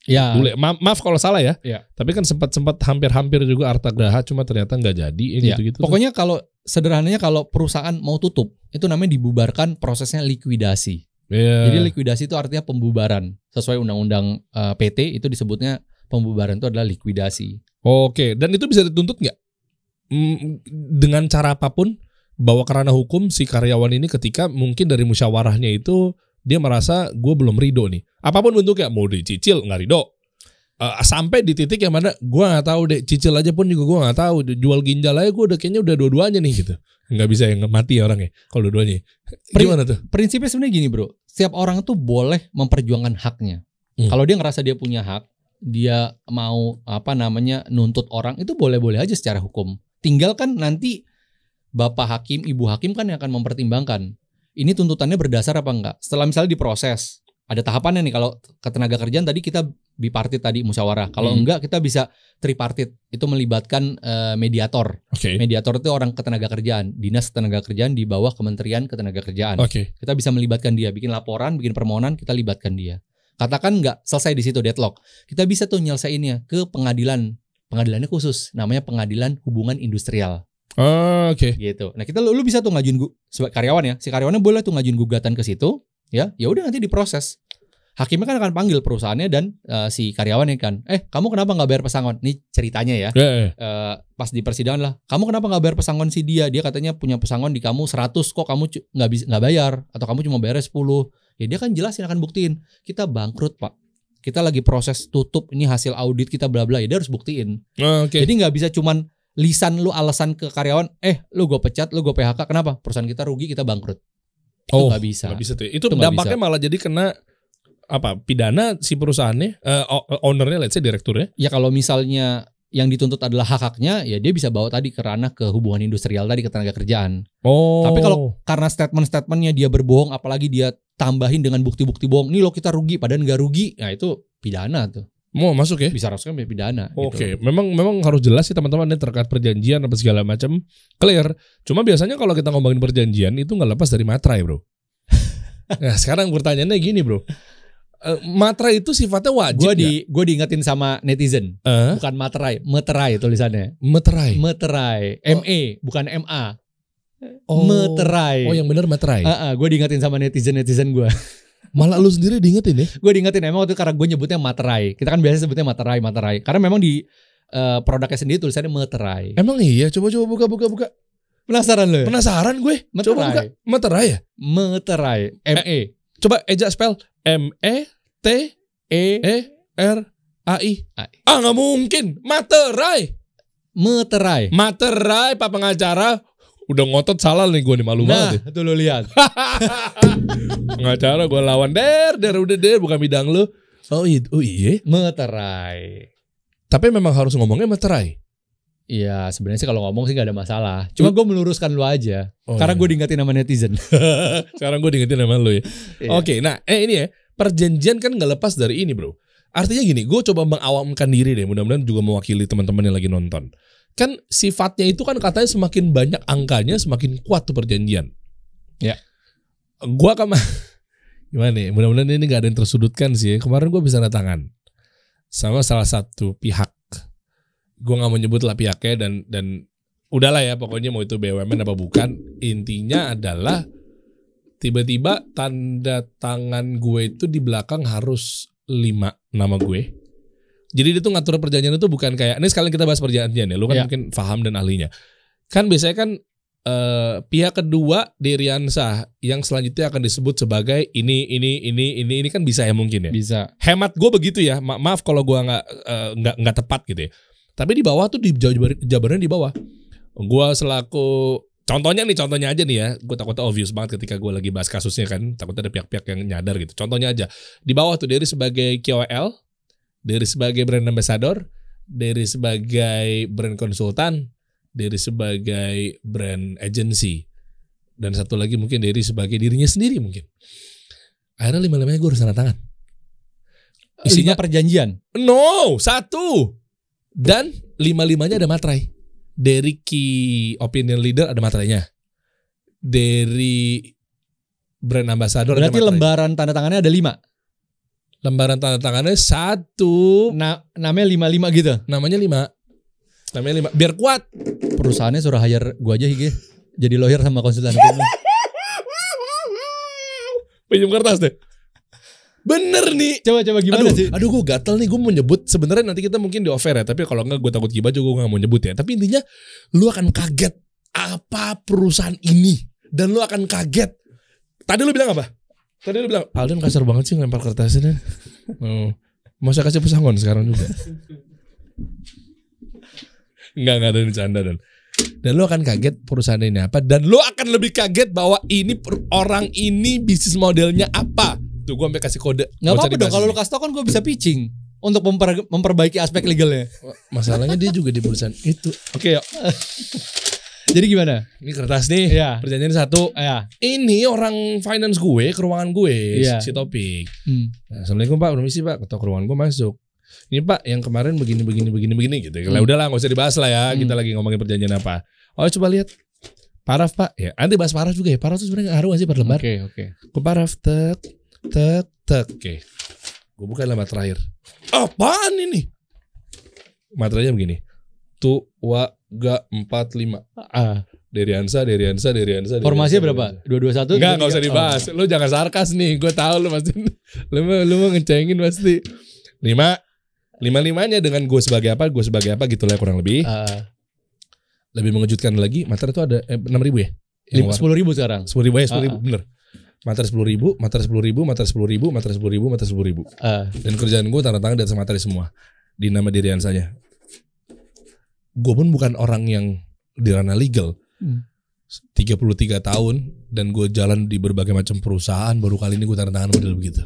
Ya. Dulu, maaf kalau salah ya. Ya. Tapi kan sempat hampir juga Arta Graha, cuma ternyata nggak jadi. Ya. Gitu-gitu. Pokoknya kalau sederhananya kalau perusahaan mau tutup, itu namanya dibubarkan, prosesnya likuidasi. Yeah. Jadi likuidasi itu artinya pembubaran. Sesuai undang-undang PT itu disebutnya pembubaran itu adalah likuidasi. Oke, dan itu bisa dituntut nggak? Dengan cara apapun, bawa ke ranah hukum si karyawan ini ketika mungkin dari musyawarahnya itu dia merasa gue belum ridho nih. Apapun bentuknya, mau dicicil nggak ridho. Sampai di titik yang mana gue nggak tahu deh, cicil aja pun juga gue nggak tahu, jual ginjal aja gue kayaknya udah dua-duanya nih gitu, nggak bisa yang mati ya orangnya kalau dua-duanya. Gimana tuh? Prinsipnya sebenarnya gini bro, setiap orang tuh boleh memperjuangkan haknya. Kalau dia ngerasa dia punya hak, dia mau nuntut orang, itu boleh-boleh aja secara hukum. Tinggal kan nanti bapak hakim, ibu hakim kan yang akan mempertimbangkan ini tuntutannya berdasar apa enggak. Setelah misalnya diproses, ada tahapannya nih. Kalau ketenaga kerjaan tadi kita bipartit tadi musyawarah. Kalau enggak kita bisa tripartit. Itu melibatkan mediator. Okay. Mediator itu orang ketenaga kerjaan, dinas ketenaga kerjaan di bawah Kementerian Ketenaga Kerjaan. Okay. Kita bisa melibatkan dia, bikin laporan, bikin permohonan, kita libatkan dia. Katakan enggak selesai di situ deadlock, kita bisa tuh nyelesainnya ke pengadilan. Pengadilannya khusus, namanya Pengadilan Hubungan Industrial. Oke. Gitu. Nah kita lu bisa tuh ngajuin sebagai karyawan ya, si karyawannya boleh tuh ngajuin gugatan ke situ. Ya udah nanti diproses. Hakimnya kan akan panggil perusahaannya dan si karyawannya kan, kamu kenapa nggak bayar pesangon? Nih ceritanya ya, pas di persidangan lah, kamu kenapa nggak bayar pesangon si dia? Dia katanya punya pesangon di kamu 100, kok kamu nggak bayar? Atau kamu cuma bayar 10? Ya dia kan jelasin, akan buktiin, kita bangkrut pak, kita lagi proses tutup, ini hasil audit kita bla bla. Ya dia harus buktiin. Okay. Jadi nggak bisa cuman lisan lu alasan ke karyawan, lu gue pecat, lu gue PHK, kenapa? Perusahaan kita rugi, kita bangkrut. Itu nggak bisa. Nggak bisa tuh. Itu dampaknya malah jadi kena pidana si perusahaannya, ownernya, let's say direkturnya. Ya kalau misalnya yang dituntut adalah hak-haknya, ya dia bisa bawa tadi ke ranah ke hubungan industrial tadi, ketenaga kerjaan. Tapi kalau karena statement-statementnya dia berbohong, apalagi dia tambahin dengan bukti-bukti bohong, nih lo kita rugi padahal nggak rugi, nah itu pidana tuh. Mau masuk ya? Bisa masukkan pidana. Oke. Gitu. Memang harus jelas sih teman-teman ini terkait perjanjian apa segala macam, clear. Cuma biasanya kalau kita ngomongin perjanjian itu nggak lepas dari materai bro. Nah sekarang pertanyaannya gini bro. Materai itu sifatnya wajib. Gue diingetin sama netizen, bukan materai, meterai tulisannya. Meterai, ME bukan MA. Meterai. Oh yang benar materai. Gue diingetin sama netizen gue. Malah lu sendiri diingetin ya? Gue diingetin emang waktu itu karena gue nyebutnya materai. Kita kan biasa sebutnya materai. Karena memang di produknya sendiri tulisannya meterai. Emang iya? Coba buka. Penasaran lo? Penasaran gue. Meterai. Coba buka. Meterai ya? Meterai. ME. Coba eja spell METERAI. Nggak mungkin. Materai. Materai Pak pengacara. Udah ngotot salah nih gue nih, malu banget. Nah, tuh lu lihat. Pengacara gue lawan udah bukan bidang lu. Oh iya. Meterai. Tapi memang harus ngomongnya meterai. Iya, sebenarnya sih kalau ngomong sih gak ada masalah. Cuma gue meluruskan lu aja. Karena gue diingetin sama netizen. Sekarang gue diingetin sama lu ya. Iya. Oke, nah ini ya. Perjanjian kan gak lepas dari ini bro. Artinya gini, gue coba mengawamkan diri deh. Mudah-mudahan juga mewakili teman-teman yang lagi nonton. Kan sifatnya itu kan katanya semakin banyak angkanya semakin kuat tuh perjanjian. Ya. Gue gimana nih? Mudah-mudahan ini gak ada yang tersudutkan sih. Kemarin gue bisa tanda tangan sama salah satu pihak. Gue gak mau nyebut lah pihaknya dan udahlah ya, pokoknya mau itu BUMN apa bukan. Intinya adalah tiba-tiba tanda tangan gue itu di belakang harus 5 nama gue. Jadi dia tuh ngatur perjanjian itu bukan kayak, ini sekalian kita bahas perjanjian ya, lu kan mungkin paham dan ahlinya. Kan biasanya kan pihak kedua Deriansah yang selanjutnya akan disebut sebagai ini kan bisa ya mungkin ya. Bisa. Hemat gue begitu ya. Maaf kalau gue nggak tepat gitu ya. Tapi di bawah tuh jabarannya di bawah. Gue selaku contohnya aja nih ya. Gue takutnya obvious banget ketika gue lagi bahas kasusnya kan. Takutnya ada pihak-pihak yang nyadar gitu. Contohnya aja di bawah tuh Dery sebagai KOL, Dery sebagai brand ambassador, Dery sebagai brand konsultan, Dery sebagai brand agency, dan satu lagi mungkin Dery sebagai dirinya sendiri mungkin. Akhirnya 5-5-nya gue harus tanda tangan. Isinya perjanjian. No, 1. Dan 5-5-nya ada materai. Dari key opinion leader ada materainya. Dari brand ambassador berarti ada materai. Lembaran tanda tangannya ada 5. Lembaran tanda tangannya 1. Namanya 5 gitu. Namanya 5. Biar kuat. Perusahaannya suruh hire gua aja Hige. Jadi lawyer sama konsultan hukum. Pinjam kertas deh. Bener nih. Coba gimana sih? Aduh gue gatel nih. Gue mau nyebut. Sebenarnya nanti kita mungkin di offer ya. Tapi kalau enggak gue takut gibah juga, gue gak mau nyebut ya. Tapi intinya lu akan kaget apa perusahaan ini. Dan lu akan kaget. Tadi lu bilang apa? Tadi lu bilang Alden kasar banget sih ngelempar kertasnya. Mau saya kasih pesangon sekarang juga. Enggak ada bercanda dan lu akan kaget perusahaan ini apa. Dan lu akan lebih kaget bahwa ini orang ini bisnis modelnya apa. Tuh gue sampai kasih kode. Gak apa-apa dong, kalau lu kasih tau kan gue bisa pitching untuk memperbaiki aspek legalnya. Masalahnya dia juga di perusahaan itu. Oke yuk. Jadi gimana? Ini kertas nih, ya. Perjanjian 1 ya. Ini orang finance gue ke ruangan gue ya. si Topik. Assalamualaikum Pak, permisi Pak. Ketua ruangan gue masuk. Ini Pak yang kemarin begini gitu. Lah udahlah gak usah dibahas lah ya. Kita lagi ngomongin perjanjian apa. Oh coba lihat. Paraf Pak. Ya nanti bahas paraf juga ya. Paraf tuh sebenarnya ngaruh gak sih per lembar? Oke. Ke paraf tek. Oke. Gue buka lembar terakhir. Apaan ini? Materinya begini. Tuwaga 45. Deriansah. Formasinya berapa? 221. Enggak usah dibahas. Lu jangan sarkas nih. Gue tahu lu pasti. Lu mau ngecengin pasti. 5-5-nya dengan gue sebagai apa gitu lah kurang lebih. Lebih mengejutkan lagi, materi itu ada 6.000 ya? 10.000 sekarang. 10.000 ya, 10.000 bener. Materi 10.000, materi 10.000, materi 10.000, materi 10.000, materi 10.000. Dan kerjaan gue tanda tangan di atas materi semua. Di nama Deriansahnya. Gue pun bukan orang yang di ranah legal. 33 tahun dan gue jalan di berbagai macam perusahaan, baru kali ini gue tanda tangan model begitu.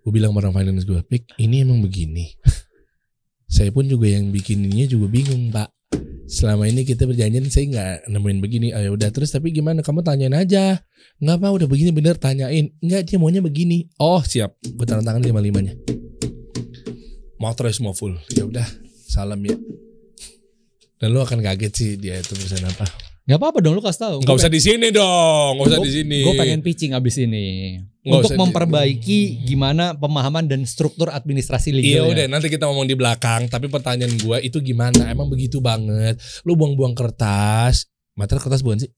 Gue bilang sama orang finance gue, Pik, ini emang begini. Saya pun juga yang bikininnya juga bingung Pak. Selama ini kita berjanjian saya nggak nemuin begini. Ayo udah terus tapi gimana? Kamu tanyain aja. Nggak Pak udah begini bener tanyain. Nggak dia maunya begini. Oh siap. Gue tanda tangan 5-5-nya. Motor semua full. Ya udah salam ya. Dan lu akan kaget sih dia itu perusahaan apa. Gak apa-apa dong lu kasih tahu. Gak usah di sini dong. Gak usah di sini. Gue pengen pitching abis ini. Nggak untuk memperbaiki gimana pemahaman dan struktur administrasi legal. Iya udah nanti kita ngomong di belakang. Tapi pertanyaan gue itu gimana? Emang begitu banget? Lu buang-buang kertas. Materai kertas bukan sih?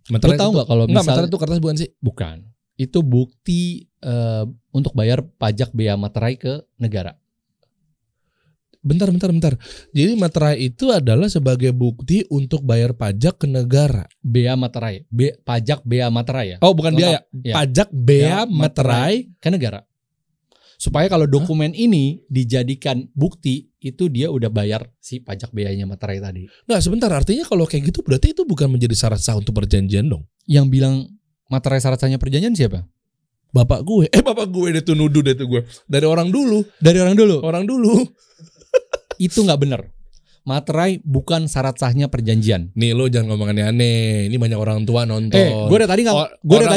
Lu tahu nggak kalau misalnya materai itu kertas bukan sih? Bukan. Itu bukti untuk bayar pajak bea materai ke negara. Bentar. Jadi materai itu adalah sebagai bukti untuk bayar pajak ke negara. Bea materai, pajak bea materai ya. Oh bukan biaya, ya. Pajak bea materai ke negara. Supaya kalau dokumen ini dijadikan bukti, itu dia udah bayar si pajak beanya materai tadi. Nggak sebentar, artinya kalau kayak gitu berarti itu bukan menjadi syarat sah untuk perjanjian dong. Yang bilang materai syarat sahnya perjanjian siapa? Bapak gue deh tuh nuduh deh tuh gue. Dari orang dulu. Orang dulu. Itu nggak benar. Materai bukan syarat sahnya perjanjian. Nih lo jangan ngomong aneh-aneh. Ini banyak orang tua nonton. Gue dari tadi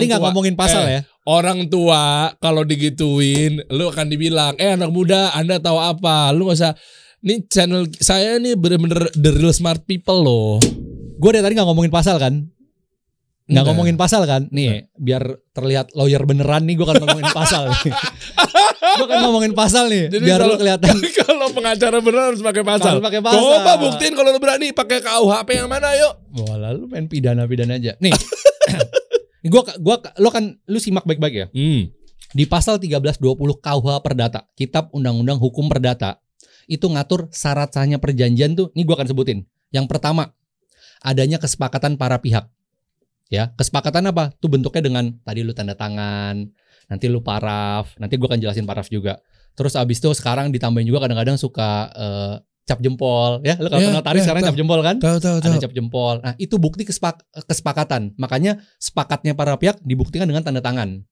nggak ngomongin pasal ya. Orang tua kalau digituin, lo akan dibilang, anak muda, Anda tahu apa? Lo nggak usah. Nih channel saya nih bener-bener the real smart people loh. Gue dari tadi nggak ngomongin pasal kan? Nggak ngomongin pasal kan? Nih biar terlihat lawyer beneran nih, gue akan ngomongin pasal nih. Gue akan ngomongin pasal nih. Jadi biar lo kelihatan. Kalau pengacara beneran harus pakai pasal. Harus pakai pasal. Coba buktiin kalau lo berani pakai KUHP yang mana yuk. Wah lalu main pidana aja. Nih. Lu simak baik-baik ya. Di pasal 1320 KUH Perdata, Kitab Undang-Undang Hukum Perdata, itu ngatur syarat sahnya perjanjian tuh. Nih gue akan sebutin. Yang pertama, adanya kesepakatan para pihak. Ya, kesepakatan apa? Tuh bentuknya dengan tadi lu tanda tangan, nanti lu paraf, nanti gue akan jelasin paraf juga. Terus abis itu sekarang ditambahin juga kadang-kadang suka cap jempol, ya. Lu kalau notaris sekarang cap jempol kan? Tahu. Ada cap jempol. Nah, itu bukti kesepakatan. Makanya sepakatnya para pihak dibuktikan dengan tanda tangan.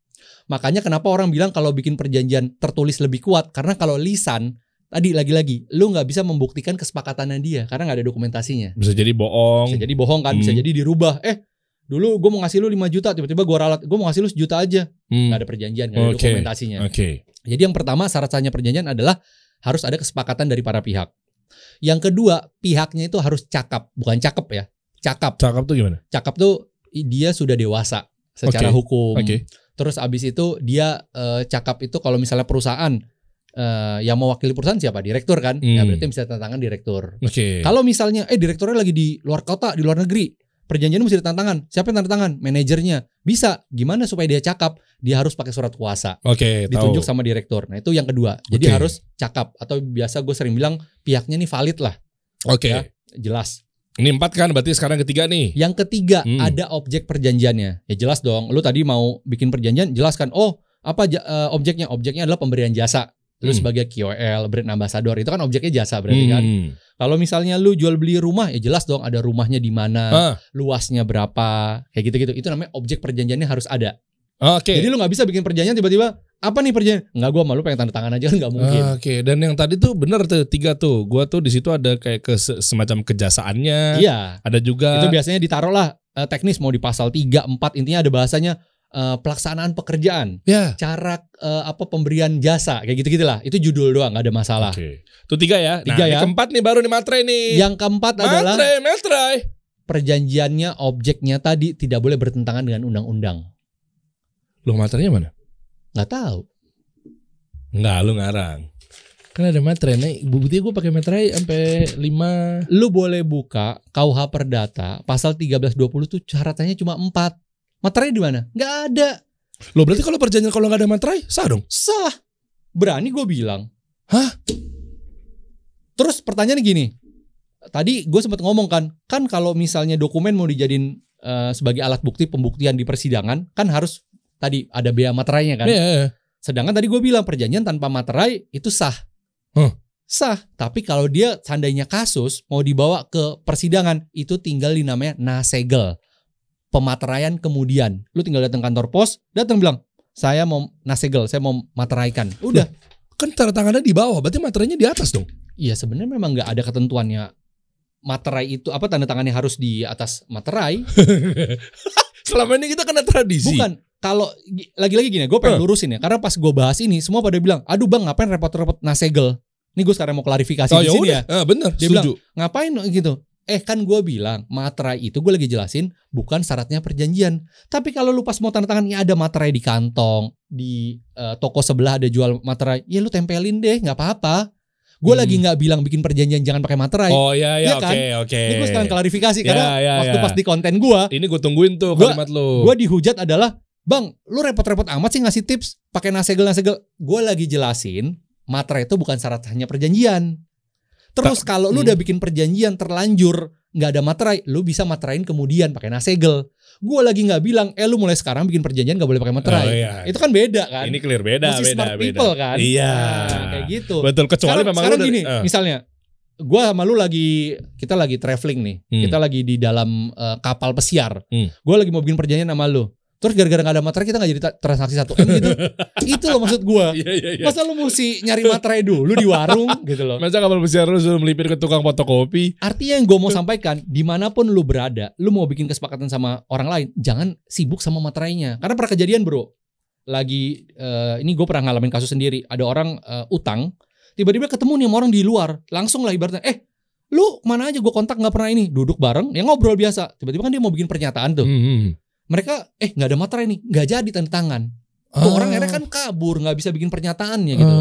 Makanya kenapa orang bilang kalau bikin perjanjian tertulis lebih kuat, karena kalau lisan tadi lagi-lagi, lu nggak bisa membuktikan kesepakatannya dia karena nggak ada dokumentasinya. Bisa jadi bohong. Bisa jadi bohong kan, bisa jadi dirubah. Dulu gue mau ngasih lu 5 juta, tiba-tiba gue ralat, gue mau ngasih lu 1 juta aja. Nggak ada perjanjian, nggak ada dokumentasinya. Jadi yang pertama syarat sahnya perjanjian adalah harus ada kesepakatan dari para pihak. Yang kedua, pihaknya itu harus cakap, bukan cakep ya. Cakap. Cakap tuh gimana? Cakap tuh dia sudah dewasa secara hukum. Terus abis itu dia cakap itu kalau misalnya perusahaan yang mewakili perusahaan siapa? Direktur kan? Ya berarti bisa tanda tangan direktur. Kalau misalnya direkturnya lagi di luar kota, di luar negeri, perjanjian mesti tanda tangan. Siapa yang tanda tangan? Manajernya. Bisa. Gimana supaya dia cakap? Dia harus pakai surat kuasa. Ditunjuk sama direktur. Nah itu yang kedua. Jadi harus cakap. Atau biasa gue sering bilang pihaknya nih valid lah. Ya, jelas. Ini 4 kan, berarti sekarang ketiga nih. Yang ketiga ada objek perjanjiannya. Ya jelas dong. Lu tadi mau bikin perjanjian, jelaskan. Oh apa objeknya? Objeknya adalah pemberian jasa. Lu sebagai KOL, brand ambassador, itu kan objeknya jasa berarti kan. Kalau misalnya lu jual beli rumah, ya jelas dong ada rumahnya di mana, luasnya berapa, kayak gitu-gitu. Itu namanya objek perjanjiannya harus ada. Jadi lu nggak bisa bikin perjanjian tiba-tiba apa nih perjanjian? Enggak, gue malu pengen tanda tangan aja kan nggak mungkin. Dan yang tadi tuh bener tuh 3 tuh. Gua tuh di situ ada kayak semacam kejasaannya. Iya. Ada juga. Itu biasanya ditaruh lah teknis mau di pasal 3, 4 intinya ada bahasanya. Pelaksanaan pekerjaan, cara pemberian jasa, kayak gitu-gitulah. Itu judul doang, nggak ada masalah. Itu 3 ya. Yang keempat nih baru nih materai nih. Yang keempat adalah materai. Perjanjiannya, objeknya tadi tidak boleh bertentangan dengan undang-undang. Lu materainya mana? Nggak tahu. Nggak, lu ngarang. Kan ada materai nih. Buktinya gue pakai materai sampai 5. Lu boleh buka KUH Perdata pasal 1320 tuh syaratnya cuma 4. Materai di mana? Nggak ada. Loh berarti kalau perjanjian kalau nggak ada materai sah dong? Sah. Berani gue bilang. Hah? Terus pertanyaannya gini. Tadi gue sempat ngomong kan kalau misalnya dokumen mau dijadiin sebagai alat bukti pembuktian di persidangan, kan harus tadi ada bea materainya kan. Sedangkan tadi gue bilang perjanjian tanpa materai itu sah. Sah. Tapi kalau dia seandainya kasus mau dibawa ke persidangan, itu tinggal dinamanya nasegel. Pemateraian kemudian. Lu tinggal datang kantor pos, datang bilang, saya mau nasegel, saya mau materaikan. Udah. Kan tanda tangannya di bawah, berarti materainya di atas dong. Iya sebenarnya memang nggak ada ketentuannya materai itu tanda tangannya harus di atas materai. Selama ini kita kena tradisi. Bukan. Kalau lagi-lagi gini, gue pengen lurusin ya. Karena pas gue bahas ini, semua pada bilang, aduh bang ngapain repot-repot nasegel. Ini gue sekarang mau klarifikasi di sini ya. Bener, dia setuju. Bilang, ngapain gitu. Kan gue bilang materai itu gue lagi jelasin bukan syaratnya perjanjian. Tapi kalau lu pas mau tanda tangan ada materai di kantong, di toko sebelah ada jual materai, ya lu tempelin deh, nggak apa-apa. Gue lagi nggak bilang bikin perjanjian jangan pakai materai. Iya kan? Oke. Ini gue sekarang klarifikasi karena waktu pas di konten gue. Ini gue tungguin tuh kalimat lu. Gue dihujat adalah, bang, lu repot-repot amat sih ngasih tips pakai nasegel. Gue lagi jelasin materai itu bukan syarat hanya perjanjian. Terus kalau lu udah bikin perjanjian terlanjur nggak ada materai, lu bisa materain kemudian pakai nasegel. Gue lagi nggak bilang, lu mulai sekarang bikin perjanjian nggak boleh pakai materai. Itu kan beda kan? Ini clear beda. Smart people kan? Iya. Nah, kayak gitu. Betul. Kecuali memang sekarang gini, misalnya, gue sama lu kita lagi traveling nih, kita lagi di dalam kapal pesiar. Gue lagi mau bikin perjanjian sama lu. Terus gara-gara gak ada materai kita gak jadi transaksi 1M gitu. Itu loh maksud gue. Masa lu mesti nyari materai dulu di warung gitu loh. Masa kapal pesiar lu suruh melipir ke tukang fotokopi. Artinya yang gue mau sampaikan, dimanapun lu berada, lu mau bikin kesepakatan sama orang lain, jangan sibuk sama materainya. Karena pernah kejadian bro, lagi ini gue pernah ngalamin kasus sendiri. Ada orang utang, tiba-tiba ketemu nih sama orang di luar. Langsung lah ibaratnya, lu mana aja gue kontak gak pernah ini. Duduk bareng, ya ngobrol biasa. Tiba-tiba kan dia mau bikin pernyataan tuh. Mereka nggak ada materai nih, nggak jadi tanda tangan. Tuh orang akhirnya kan kabur, nggak bisa bikin pernyataannya gitu.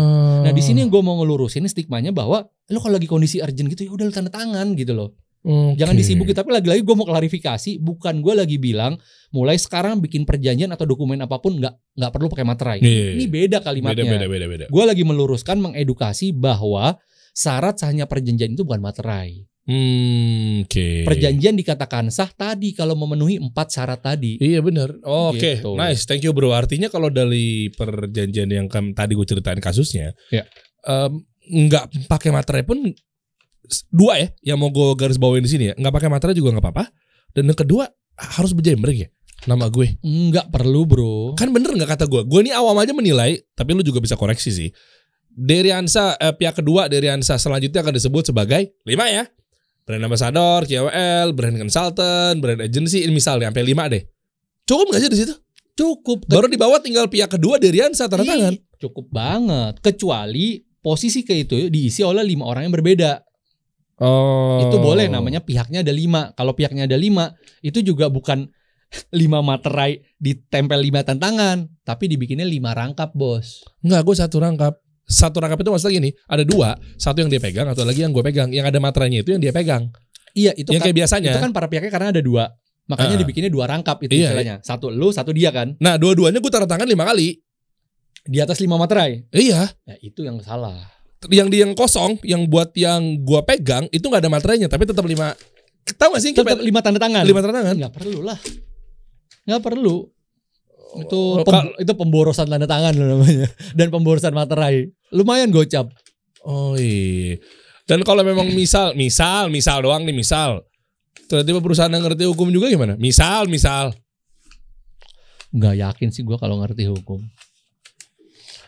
Nah di sini yang gue mau ngelurusin stigmanya bahwa lo kalau lagi kondisi urgent gitu ya udah lo tanda tangan gitu loh. Jangan disibukin. Tapi lagi-lagi gue mau klarifikasi, bukan gue lagi bilang mulai sekarang bikin perjanjian atau dokumen apapun nggak perlu pakai materai. Ini beda kalimatnya. Beda. Gue lagi meluruskan, mengedukasi bahwa Syarat sahnya perjanjian itu bukan materai. Oke. Perjanjian dikatakan sah tadi kalau memenuhi 4 syarat tadi. Iya benar. Oke, Gitu. nice. Thank you bro. Artinya kalau dari perjanjian yang tadi gue ceritain kasusnya, Ya. Nggak pakai materai pun 2 ya, yang mau gue garis bawain di sini ya. Nggak pakai materai juga nggak apa-apa. Dan yang kedua harus berjembreng ya. Nama gue. Nggak perlu bro. Kan bener nggak kata gue? Gue ini awam aja menilai, tapi lu juga bisa koreksi sih. Deriansa pihak kedua Deriansa selanjutnya akan disebut sebagai 5 ya. Brand ambassador, KOL, brand consultant, brand agency, ini misalnya sampai 5 deh. Cukup nggak sih di situ? Cukup. Baru di bawah tinggal pihak kedua Deriansa tanda tangan. Cukup banget. Kecuali posisi ke itu diisi oleh 5 orang yang berbeda. Oh. Itu boleh, namanya pihaknya ada 5. Kalau pihaknya ada 5, itu juga bukan 5 materai ditempel 5 tantangan, tapi dibikinnya 5 rangkap, bos. Enggak, gue 1 rangkap. 1 rangkap itu maksudnya gini, ada 2, 1 yang dia pegang, atau lagi yang gue pegang. Yang ada materainya itu yang dia pegang. Iya, itu yang kan, kayak biasanya. itu kan para pihaknya karena ada 2. Makanya dibikinnya 2 rangkap itu Iya, istilahnya. 1 lu, 1 dia kan. Nah, dua-duanya gue tanda tangan 5 kali. Di atas 5 materai. Iya. Ya, itu yang salah. Yang kosong, yang buat yang gue pegang itu nggak ada materainya, tapi tetap 5. Tahu gak sih? Tetap 5 tanda tangan. 5 tanda tangan. Nggak perlu lah. Nggak perlu. Itu pemborosan tanda tangan loh namanya. Dan pemborosan materai. Lumayan gocap. Oh iya. Dan kalau memang misal doang nih, misal tiba-tiba perusahaan yang ngerti hukum juga gimana? Misal. Nggak yakin sih gue kalau ngerti hukum.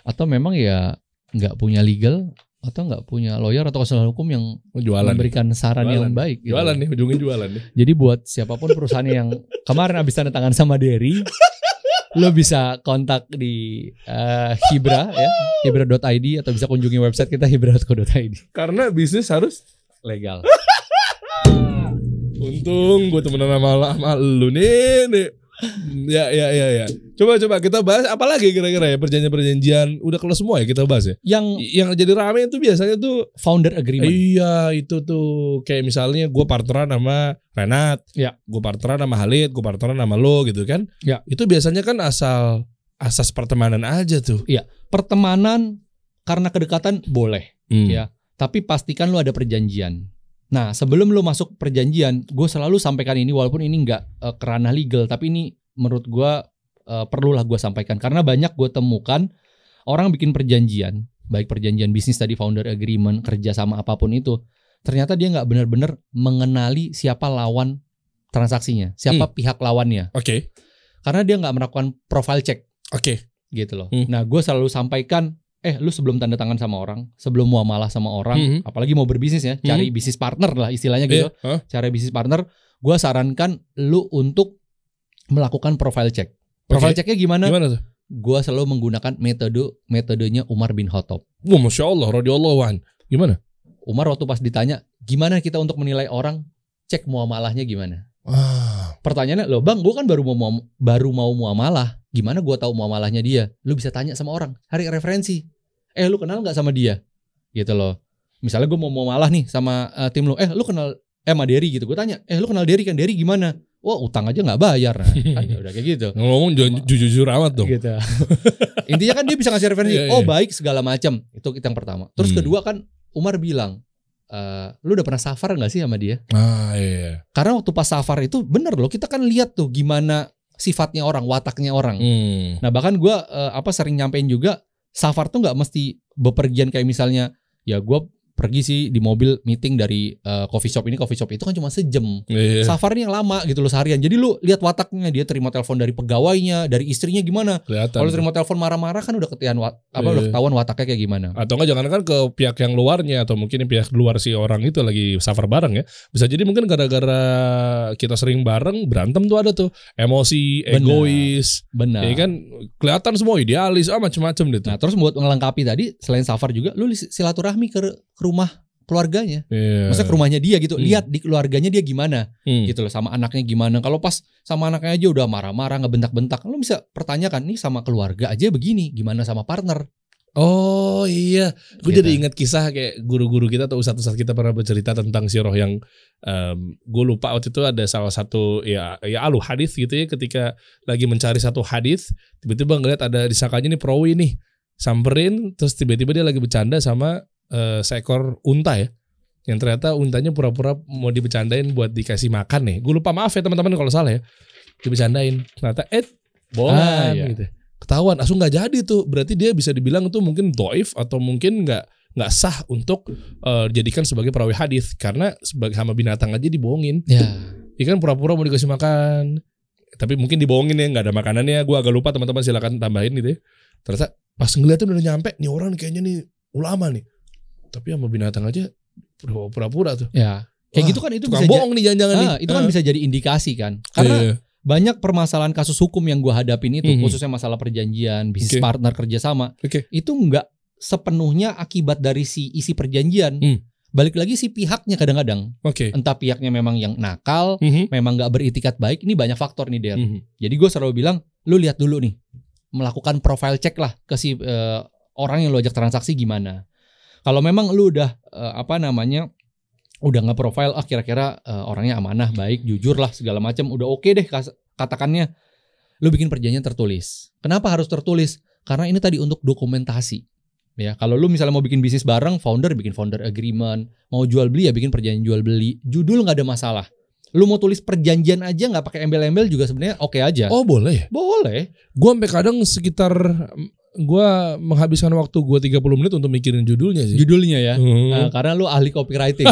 Atau memang ya nggak punya legal, atau nggak punya lawyer atau konsultan hukum yang jualan memberikan saran yang baik. Gitu. Jualan nih, ujungnya jualan nih. Jadi buat siapapun perusahaan yang kemarin habis tanda tangan sama Derry, lo bisa kontak di Hibra ya, hibra.id, atau bisa kunjungi website kita hibra.co.id. Karena bisnis harus legal. Untung gue temenan sama lu nih. Ya. Coba kita bahas apa lagi kira-kira ya, perjanjian udah kelas semua ya kita bahas ya. Yang jadi rame itu biasanya tuh founder agreement. Iya, itu tuh kayak misalnya gue partneran sama Renat, ya. Gue partneran sama Halid, gue partneran sama lo gitu kan. Ya. Itu biasanya kan asas pertemanan aja tuh. Iya, pertemanan karena kedekatan boleh, ya. Tapi pastikan lo ada perjanjian. Nah, sebelum lo masuk perjanjian, gue selalu sampaikan ini, walaupun ini nggak kerana legal, tapi ini menurut gue perlulah gue sampaikan. Karena banyak gue temukan orang bikin perjanjian, baik perjanjian bisnis tadi, founder agreement, kerja sama apapun itu, ternyata dia nggak benar-benar mengenali siapa lawan transaksinya, siapa pihak lawannya. Oke. Karena dia nggak melakukan profile check. Oke. Gitu loh. Nah, gue selalu sampaikan, lu sebelum tanda tangan sama orang, sebelum muamalah sama orang, apalagi mau berbisnis ya, cari bisnis partner lah istilahnya gitu. Cari bisnis partner, gue sarankan lu untuk melakukan profile check. Profile checknya gimana? Gimana tuh? Gue selalu menggunakan metodenya Umar bin Khattab. Wah, Masya Allah, radhiyallahu anhu. Gimana? Umar waktu pas ditanya, gimana kita untuk menilai orang, cek muamalahnya gimana? Pertanyaannya, loh bang, gue kan baru mau muamalah. Gimana gue tahu muamalahnya dia? Lu bisa tanya sama orang, cari referensi. Lu kenal nggak sama dia? Gitu loh. Misalnya gue mau muamalah nih sama tim lu. Lu kenal sama Derry gitu. Gue tanya, lu kenal Derry kan? Derry gimana? Wah, utang aja nggak bayar. Nah, kan udah kayak gitu. Ngomong jujur amat dong. Gitu. Intinya kan dia bisa ngasih referensi. Baik segala macam. Itu yang pertama. Terus kedua kan Umar bilang, lu udah pernah safar gak sih sama dia? Iya. Karena waktu pas safar itu bener loh, kita kan lihat tuh gimana sifatnya orang, wataknya orang. Nah bahkan gue sering nyampein juga, safar tuh gak mesti bepergian kayak misalnya, ya gue pergi sih di mobil meeting dari coffee shop itu kan cuma sejam. Safar ini yang lama gitu loh, seharian. Jadi lu lihat wataknya, dia terima telepon dari pegawainya, dari istrinya gimana. Kalau terima telepon marah-marah kan udah udah ketahuan wataknya kayak gimana. Atau enggak, jangan kan ke pihak yang luarnya, atau mungkin pihak luar si orang itu lagi safar bareng ya. Bisa jadi mungkin gara-gara kita sering bareng berantem tuh, ada tuh emosi, egois. Benar. Ya kan kelihatan semua idealis, macam-macam gitu. Nah, terus buat melengkapi tadi, selain safar juga lu silaturahmi ke rumah keluarganya. Maksudnya ke rumahnya dia gitu. Lihat di keluarganya dia gimana. Gitu loh, sama anaknya gimana. Kalau pas sama anaknya aja udah marah-marah, ngebentak-bentak, lu bisa pertanyakan, nih sama keluarga aja begini, gimana sama partner? Oh iya, gue Gitu. jadi ingat kisah kayak guru-guru kita atau ustadz-ustadz kita pernah bercerita tentang siroh yang gue lupa waktu itu ada salah satu ya ahlu hadis gitu ya, ketika lagi mencari satu hadis, tiba-tiba ngeliat ada disangkanya nih perawi nih, samperin, terus tiba-tiba dia lagi bercanda sama seekor unta ya, yang ternyata untanya pura-pura mau dibecandain buat dikasih makan nih. Gue lupa, maaf ya teman-teman kalau salah ya. Dibecandain, ternyata bohongan iya. gitu. Ketahuan, langsung nggak jadi tuh. Berarti dia bisa dibilang tuh mungkin doif atau mungkin nggak sah untuk dijadikan sebagai perawi hadis karena sebagai hama binatang aja dibohongin. Ya. Ikan pura-pura mau dikasih makan, tapi mungkin dibohongin ya, nggak ada makanannya. Gue agak lupa, teman-teman silakan tambahin gitu ya. Ternyata pas ngeliatnya udah nyampe, nih orang kayaknya nih ulama nih, tapi sama binatang aja pura-pura tuh. Ya. Kayak gitu kan itu bisa bohong nih jangan-jangan nih. Itu kan bisa jadi indikasi kan. Karena banyak permasalahan kasus hukum yang gue hadapin itu, khususnya masalah perjanjian, bisnis partner, kerjasama, itu nggak sepenuhnya akibat dari si isi perjanjian. Balik lagi si pihaknya kadang-kadang. Entah pihaknya memang yang nakal, memang gak beritikat baik. Ini banyak faktor nih, Der. Jadi gue selalu bilang, lu lihat dulu nih, melakukan profile check lah ke si orang yang lu ajak transaksi gimana. Kalau memang lu udah udah nge-profile, kira-kira orangnya amanah, baik, jujur lah, segala macam, udah oke deh katakannya, lu bikin perjanjian tertulis. Kenapa harus tertulis? Karena ini tadi untuk dokumentasi. Ya, kalau lu misalnya mau bikin bisnis bareng, bikin founder agreement, mau jual beli ya bikin perjanjian jual beli. Judul nggak ada masalah. Lu mau tulis perjanjian aja nggak pakai embel-embel juga sebenarnya oke aja. Oh boleh? Boleh. Gue sampai kadang sekitar gue menghabiskan waktu gue 30 menit untuk mikirin judulnya sih. Judulnya ya. Nah, karena lu ahli copywriting.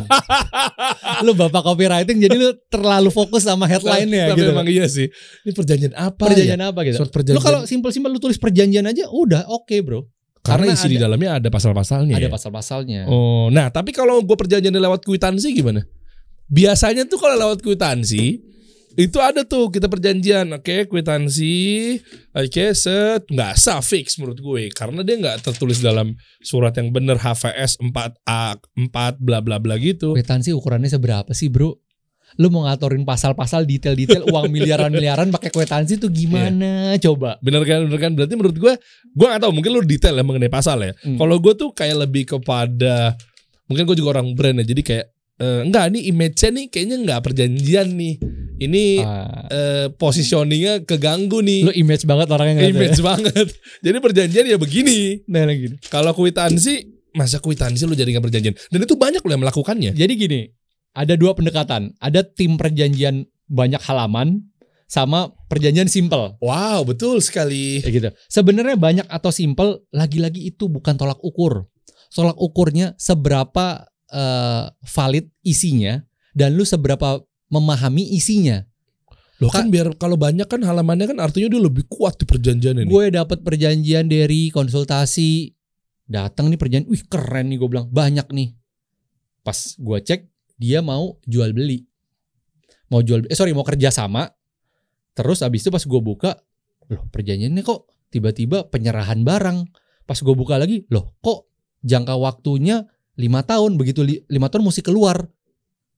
Lu bapak copywriting, jadi lu terlalu fokus sama headline-nya tapi gitu. Emang iya sih. Ini perjanjian apa? Perjanjian apa gitu. Lu kalau simpel-simpel lu tulis perjanjian aja udah oke, bro. Karena isi di dalamnya ada pasal-pasalnya. Ada pasal-pasalnya. Oh, nah tapi kalau gue perjanjiannya lewat kwitansi gimana? Biasanya tuh kalau lewat kwitansi itu ada tuh kita perjanjian, kwitansi, set, nggak sah fix menurut gue karena dia nggak tertulis dalam surat yang bener HVS 4A 4 bla bla bla gitu. Kwitansi ukurannya seberapa sih, bro? Lu mau ngatorin pasal-pasal detail-detail uang miliaran-miliaran pakai kwitansi tuh gimana? Coba. Bener kan? Berarti menurut gue gak tahu, mungkin lu detail ya mengenai pasal ya. Kalau gue tuh kayak lebih kepada, mungkin gue juga orang brand ya, jadi kayak enggak, nih image-nya nih kayaknya enggak perjanjian nih. Ini positioningnya keganggu nih. Lu image banget orangnya. Image banget. Jadi perjanjian ya begini. Nah lagi. Kalau kwitansi, masa kwitansi lu jadikan perjanjian? Dan itu banyak loh yang melakukannya. Jadi gini. Ada dua pendekatan. Ada tim perjanjian banyak halaman sama perjanjian simple. Wow, betul sekali. Kayak gitu. Sebenarnya banyak atau simple, lagi-lagi itu bukan tolak ukur. Tolak ukurnya seberapa valid isinya dan lu seberapa memahami isinya. Loh kan biar kalau banyak kan halamannya kan artinya dia lebih kuat di perjanjian ini. Gue dapat perjanjian dari konsultasi, datang nih perjanjian, wih keren nih, gue bilang banyak nih. Pas gue cek, dia mau jual beli, mau kerja sama. Terus abis itu pas gue buka, loh perjanjiannya kok tiba-tiba penyerahan barang. Pas gue buka lagi, loh kok jangka waktunya 5 tahun, begitu 5 tahun mesti keluar.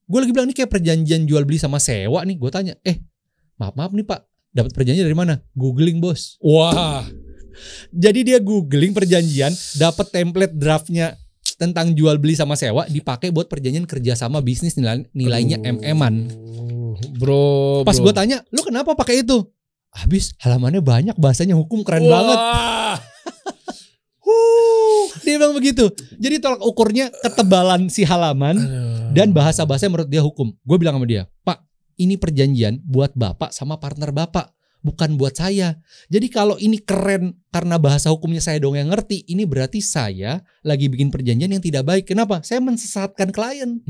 Gue lagi bilang ini kayak perjanjian jual beli sama sewa nih. Gue tanya, maaf nih pak, dapat perjanjian dari mana? Googling bos. Wah, jadi dia googling perjanjian, dapat template draftnya tentang jual beli sama sewa, dipakai buat perjanjian kerjasama bisnis nilainya MM-an. Bro. Pas gue tanya, lu kenapa pakai itu? Habis halamannya banyak, bahasanya hukum keren banget. Dia bilang begitu. Jadi tolak ukurnya ketebalan si halaman dan bahasa-bahasa menurut dia hukum. Gue bilang sama dia, Pak, ini perjanjian buat bapak sama partner bapak, bukan buat saya. Jadi kalau ini keren karena bahasa hukumnya saya dong yang ngerti, ini berarti saya lagi bikin perjanjian yang tidak baik. Kenapa? Saya mensesatkan klien.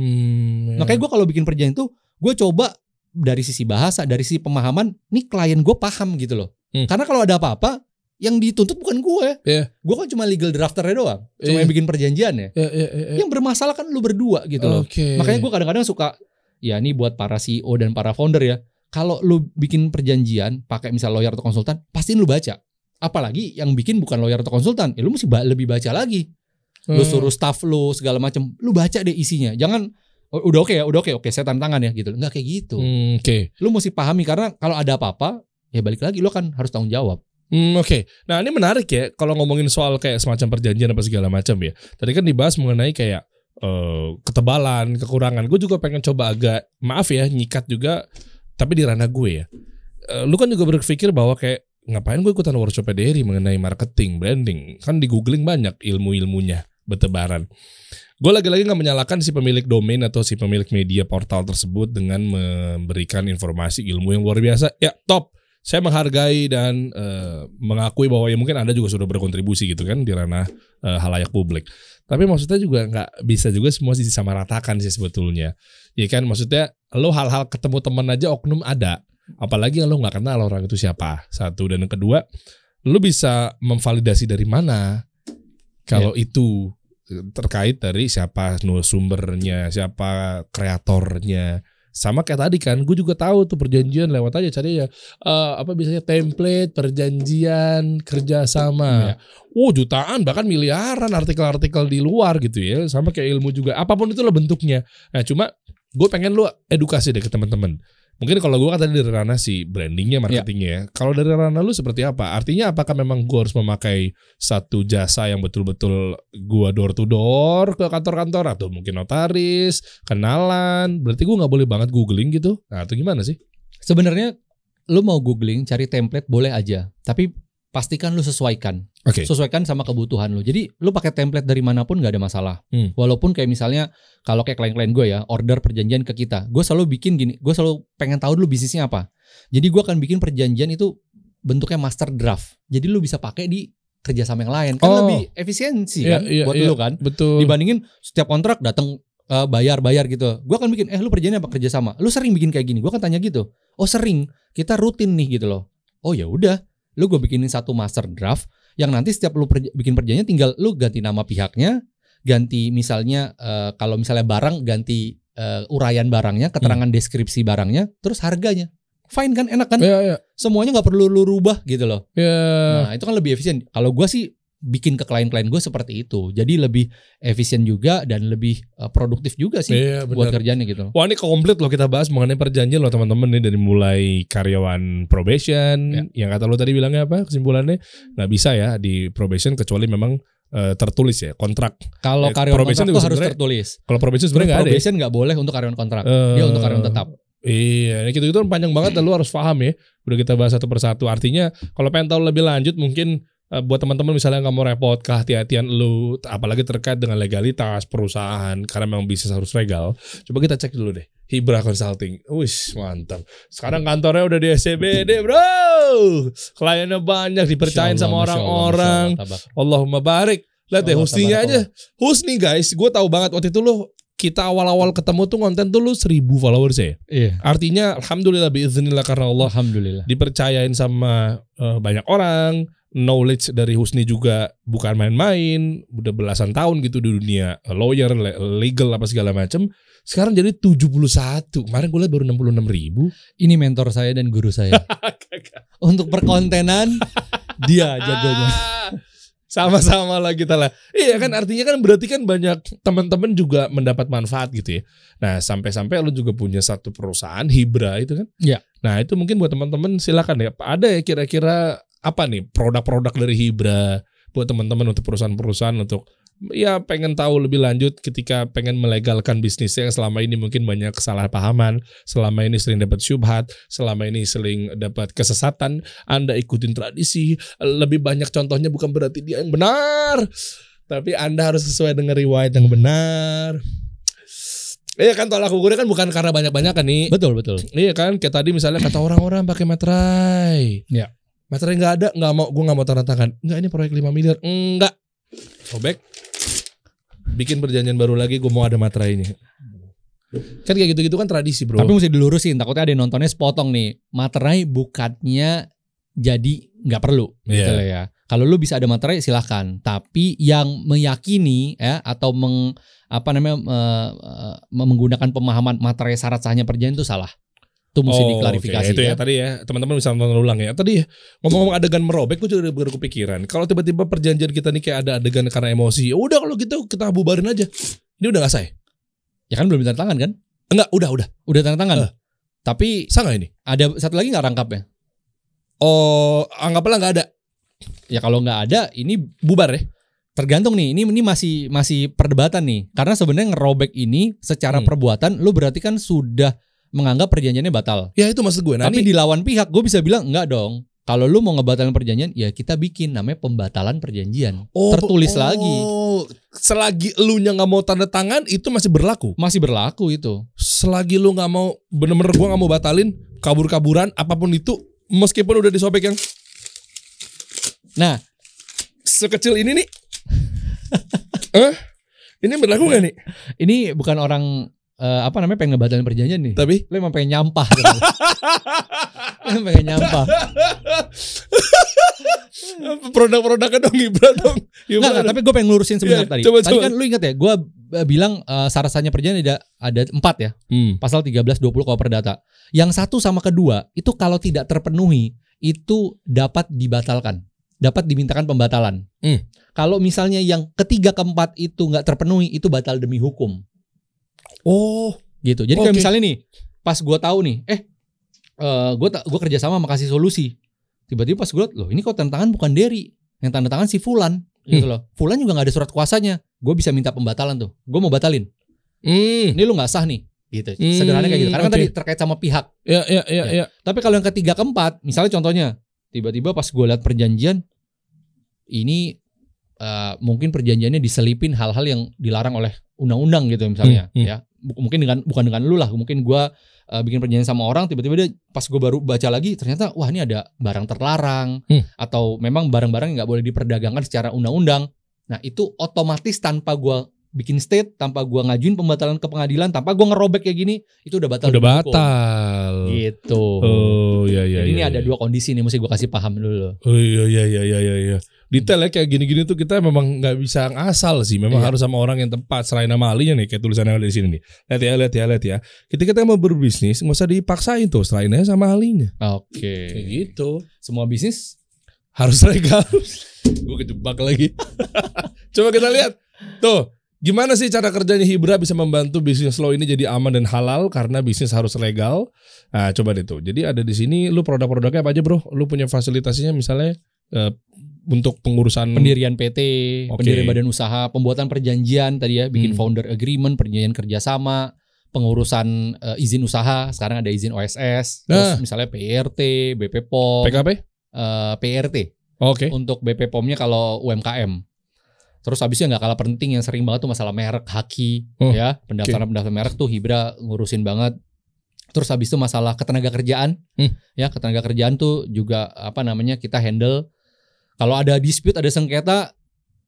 Makanya gue kalau bikin perjanjian itu, gue coba dari sisi bahasa, dari sisi pemahaman, nih klien gue paham gitu loh. Karena kalau ada apa-apa, yang dituntut bukan gue. Gue kan cuma legal drafternya doang. Cuma yang bikin perjanjiannya. Yang bermasalah kan lu berdua gitu loh. Makanya gue kadang-kadang suka, ya ini buat para CEO dan para founder ya. Kalau lu bikin perjanjian pakai misal lawyer atau konsultan, pastiin lu baca. Apalagi yang bikin bukan lawyer atau konsultan, lu mesti lebih baca lagi. Lu suruh staff lu segala macam, lu baca deh isinya. Jangan udah oke, saya tanda tangan ya gitu. Enggak kayak gitu. Lu mesti pahami karena kalau ada apa-apa, ya balik lagi lu kan harus tanggung jawab. Nah ini menarik ya kalau ngomongin soal kayak semacam perjanjian apa segala macam ya. Tadi kan dibahas mengenai kayak ketebalan, kekurangan. Gue juga pengen coba agak, maaf ya, nyikat juga, tapi di ranah gue ya. Lu kan juga berpikir bahwa kayak ngapain gue ikutan workshop Dery mengenai marketing, branding. Kan di googling banyak ilmu-ilmunya. bertebaran. Gue lagi-lagi nggak menyalahkan si pemilik domain atau si pemilik media portal tersebut dengan memberikan informasi ilmu yang luar biasa. Ya top, saya menghargai dan mengakui bahwa ya mungkin Anda juga sudah berkontribusi gitu kan di ranah halayak publik. Tapi maksudnya juga nggak bisa juga semua disamaratakan sih sebetulnya. Ya kan maksudnya lo hal-hal ketemu teman aja oknum ada. Apalagi lo nggak kenal orang itu siapa. Satu, dan yang kedua, lo bisa memvalidasi dari mana kalau itu terkait dari siapa sumbernya, siapa kreatornya. Sama kayak tadi kan, gue juga tahu tuh perjanjian lewat aja cari ya biasanya template perjanjian kerjasama. Jutaan bahkan miliaran artikel-artikel di luar gitu ya. Sama kayak ilmu juga, apapun itulah bentuknya. Nah cuma gue pengen lu edukasi deh ke teman-teman. Mungkin kalau gue kan tadi dari ranah si brandingnya, marketingnya ya. Kalau dari ranah lu seperti apa? Artinya apakah memang gue harus memakai satu jasa yang betul-betul gue door to door ke kantor-kantor, atau mungkin notaris, kenalan? Berarti gue nggak boleh banget googling gitu? Nah itu gimana sih? Sebenarnya lu mau googling, cari template boleh aja. Tapi pastikan lu sesuaikan. Sesuaikan sama kebutuhan lu. Jadi lu pakai template dari manapun gak ada masalah. Walaupun kayak misalnya kalau kayak klien-klien gue ya, order perjanjian ke kita, gue selalu bikin gini, gue selalu pengen tahu dulu bisnisnya apa. Jadi gue akan bikin perjanjian itu bentuknya master draft. Jadi lu bisa pakai di kerjasama yang lain. Kan lebih efisiensi kan buat lu kan. Betul. Dibandingin setiap kontrak datang bayar gitu. Gue akan bikin, lu perjanjian apa kerjasama? Lu sering bikin kayak gini? Gue akan tanya gitu. Oh sering, kita rutin nih gitu loh. Oh ya udah. Lu gue bikinin satu master draft yang nanti setiap lu bikin perjanjiannya tinggal lu ganti nama pihaknya, ganti misalnya kalau misalnya barang ganti uraian barangnya, keterangan deskripsi barangnya, terus harganya. Fine kan, enak kan? Semuanya nggak perlu lu rubah gitu loh. Nah itu kan lebih efisien. Kalau gue sih bikin ke klien-klien gue seperti itu. Jadi lebih efisien juga dan lebih produktif juga sih buat kerjanya gitu. Wah ini komplit loh kita bahas mengenai perjanjian loh teman-teman nih, dari mulai karyawan probation yang kata lo tadi bilangnya apa kesimpulannya, nggak bisa ya di probation kecuali memang tertulis ya kontrak. Kalau karyawan kontrak itu harus tertulis. Kalau probation sebenarnya nggak ada. Probation nggak boleh untuk karyawan kontrak. Dia untuk karyawan tetap. Iya, gitu kan panjang banget dan lu harus paham ya. Udah kita bahas satu persatu. Artinya kalau pengen tahu lebih lanjut mungkin buat teman-teman misalnya nggak mau repot kehati-hatian lu, apalagi terkait dengan legalitas perusahaan karena memang bisnis harus legal. Coba kita cek dulu deh Hibra Consulting. Wih mantap. Sekarang kantornya udah di SCBD bro. Kliennya banyak, dipercayain sama orang-orang. Allahumma barik. Lihat deh Husninya aja. Husni guys, gue tahu banget waktu itu lu kita awal-awal ketemu tuh konten tuh lu 1000 followers ya. Iya. Artinya alhamdulillah biiznillah karena Allah alhamdulillah dipercayain sama banyak orang. Knowledge dari Husni juga bukan main-main, udah belasan tahun gitu di dunia lawyer, legal apa segala macam. Sekarang jadi 71. Kemarin gue lihat baru 66.000. Ini mentor saya dan guru saya. Untuk perkontenan dia jagonya. Sama-sama lah kita lah. Iya kan, artinya kan berarti kan banyak teman-teman juga mendapat manfaat gitu ya. Nah sampai-sampai lu juga punya satu perusahaan Hibra itu kan. Iya. Nah itu mungkin buat teman-teman silakan ya. Ada ya kira-kira apa nih produk-produk dari Hibra buat teman-teman untuk perusahaan-perusahaan untuk ya pengen tahu lebih lanjut ketika pengen melegalkan bisnisnya yang selama ini mungkin banyak kesalahpahaman, selama ini sering dapat syubhat, selama ini sering dapat kesesatan, Anda ikutin tradisi, lebih banyak contohnya bukan berarti dia yang benar, tapi Anda harus sesuai dengan riwayat yang benar. Iya kan, tolak ukurnya kan bukan karena banyak-banyakan nih. Betul. Iya kan, kayak tadi misalnya kata orang-orang pakai materai. Iya. Materai nggak ada, gue nggak mau tanda tangan. Nggak, ini proyek 5 miliar. Enggak. Sobek. Bikin perjanjian baru lagi, gue mau ada materainya. Kan kayak gitu-gitu kan tradisi bro. Tapi mesti dilurusin, takutnya ada yang nontonnya sepotong nih. Materai bukannya jadi nggak perlu gitu lah ya. Kalau lu bisa ada materai silahkan. Tapi yang meyakini ya atau menggunakan pemahaman materai syarat sahnya perjanjian itu salah. Itu mesti diklarifikasi. Itu ya tadi ya teman-teman bisa nonton ulang ya. Tadi ya ngomong-ngomong adegan merobek, gue juga baru kepikiran. Kalau tiba-tiba perjanjian kita nih kayak ada adegan karena emosi, udah kalau gitu kita bubarin aja. Ini udah nggak sah? Ya kan belum tanda tangan kan? Enggak, udah tanda tangan. Tapi sah nggak ini? Ada satu lagi nggak rangkapnya? Oh, anggaplah nggak ada. Ya kalau nggak ada, ini bubar ya. Tergantung nih. Ini masih perdebatan nih. Karena sebenarnya ngerobek ini secara perbuatan, lu berarti kan sudah menganggap perjanjiannya batal. Ya itu maksud gue. Tapi di lawan pihak gue bisa bilang enggak dong. Kalau lu mau ngebatalin perjanjian, ya kita bikin namanya pembatalan perjanjian. Tertulis lagi. Selagi lu nya nggak mau tanda tangan itu masih berlaku. Masih berlaku itu. Selagi lu nggak mau, bener-bener gua nggak mau batalin, kabur-kaburan apapun itu, meskipun udah disobek yang, nah, sekecil ini nih, ini berlaku nggak nih? Ini bukan orang pengen ngebatalin perjanjian nih. Tapi lu emang pengen nyampah. Gitu. Lu pengen nyampah. Produk-produknya dong Ibra dong. Nggak, tapi gue pengen lurusin sebentar tadi. Coba. Kan lu ingat ya, gue bilang syarat-syaratnya perjanjian ada 4 ya. Pasal 13, 20 KUH Perdata. Yang 1 sama kedua itu kalau tidak terpenuhi itu dapat dibatalkan, dapat dimintakan pembatalan. Kalau misalnya yang ketiga keempat itu nggak terpenuhi itu batal demi hukum. Oh, gitu. Jadi kayak misalnya nih, pas gue tahu nih, gue kerja sama Kasih Solusi. Tiba-tiba pas gue liat, loh ini kok tanda tangan bukan Dery, yang tanda tangan si Fulan, gitu loh. Fulan juga nggak ada surat kuasanya. Gue bisa minta pembatalan tuh. Gue mau batalin. Ini lu nggak sah nih, gitu. Sederhananya kayak gitu. Karena kan tadi terkait sama pihak. Ya. Tapi kalau yang ketiga keempat, misalnya contohnya, tiba-tiba pas gue liat perjanjian, ini mungkin perjanjiannya diselipin hal-hal yang dilarang oleh undang-undang gitu misalnya, ya. Mungkin bukan dengan lu lah, mungkin gue bikin perjanjian sama orang, tiba-tiba dia pas gue baru baca lagi ternyata wah ini ada barang terlarang atau memang barang-barang yang nggak boleh diperdagangkan secara undang-undang. Nah itu otomatis tanpa gue bikin state, tanpa gue ngajuin pembatalan ke pengadilan, tanpa gue ngerobek kayak gini, itu udah batal. Udah batal. Gitu. Oh iya. Jadi ini ada 2 kondisi nih mesti gue kasih paham dulu. Oh iya. Detail ya kayak gini-gini tuh kita memang nggak bisa ngasal sih. Memang harus sama orang yang tepat. Serain nama ahlinya nih kayak tulisan yang ada di sini nih. Lihat ya. Ketika kita mau berbisnis nggak usah dipaksain tuh. Serain aja sama ahlinya. Oke. Kayak gitu. Semua bisnis harus legal. Gue kejebak lagi. Coba kita lihat. Tuh. Gimana sih cara kerjanya Hibra bisa membantu bisnis lo ini jadi aman dan halal karena bisnis harus legal? Nah, coba deh tuh. Jadi ada di sini lu produk-produknya apa aja, Bro? Lu punya fasilitasnya misalnya untuk pengurusan pendirian PT, pendirian badan usaha, pembuatan perjanjian tadi ya, bikin founder agreement, perjanjian kerjasama, pengurusan izin usaha, sekarang ada izin OSS, terus misalnya PRT, BP POM, PKP, PRT. Oke. Untuk BP POM-nya kalau UMKM. Terus habisnya nggak kalah penting yang sering banget tuh masalah merek, haki, ya pendaftaran merek tuh Hibra ngurusin banget. Terus habis itu masalah ketenaga kerjaan, ya ketenaga kerjaan tuh juga kita handle. Kalau ada dispute, ada sengketa,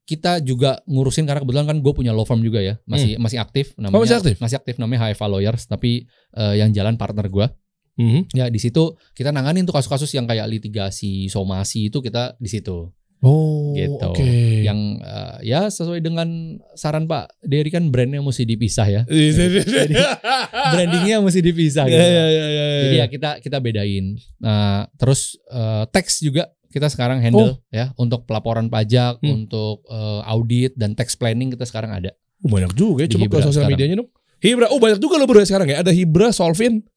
kita juga ngurusin karena kebetulan kan gue punya law firm juga ya, masih aktif namanya. Masih aktif namanya HFA Lawyers, tapi yang jalan partner gue. Ya di situ kita nanganin tuh kasus-kasus yang kayak litigasi, somasi itu kita di situ. Oh, gitu. Okay. Yang ya sesuai dengan saran Pak Dery kan brandnya mesti dipisah ya. Jadi brandingnya mesti dipisah. Gitu. Jadi ya kita bedain. Nah, terus tax juga kita sekarang handle ya untuk pelaporan pajak, untuk audit dan tax planning kita sekarang ada. Banyak juga ya. Coba ke sosial medianya dong. Hibra, banyak juga lo bro sekarang ya. Ada Hibra, Solvin.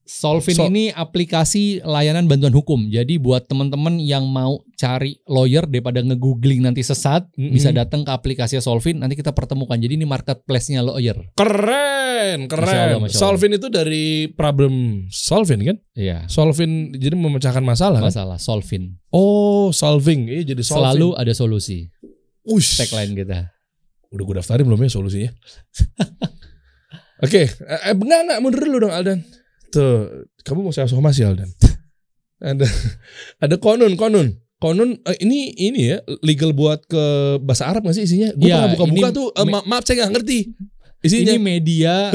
Ini aplikasi layanan bantuan hukum. Jadi buat teman-teman yang mau cari lawyer daripada nge-googling nanti sesat, bisa datang ke aplikasi Solvin, nanti kita pertemukan. Jadi ini marketplace-nya lawyer. Keren. Masya Allah. Solvin itu dari problem solving kan? Iya. Solvin jadi memecahkan masalah. Masalah, kan? Solvin. Oh, solving. Jadi solving. Selalu ada solusi. Tagline kita. Udah gue daftarin belum ya solusinya? Oke, enggak mundur dulu dong Aldan. Tuh, kamu mau saya somasi Aldan. Ada konun. Ini ya legal buat ke bahasa Arab nggak sih isinya? Gue pernah buka-buka tuh. Maaf saya nggak ngerti isinya. Ini media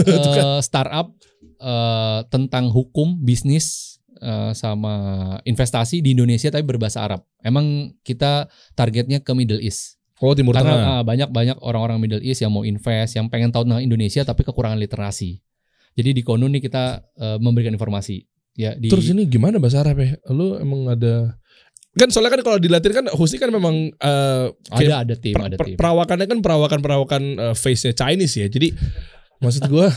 startup tentang hukum, bisnis sama investasi di Indonesia tapi berbahasa Arab. Emang kita targetnya ke Middle East. Oh, Timur Tengah. Karena banyak orang-orang Middle East yang mau invest, yang pengen tahu tentang Indonesia tapi kekurangan literasi. Jadi di Konun nih kita memberikan informasi. Ya, Terus ini gimana bahasa Arab ya? Lu emang ada kan soalnya kan kalau di Latin kan Husni kan memang ada tim. Perawakannya kan perawakan face-nya Chinese ya. Jadi maksud gua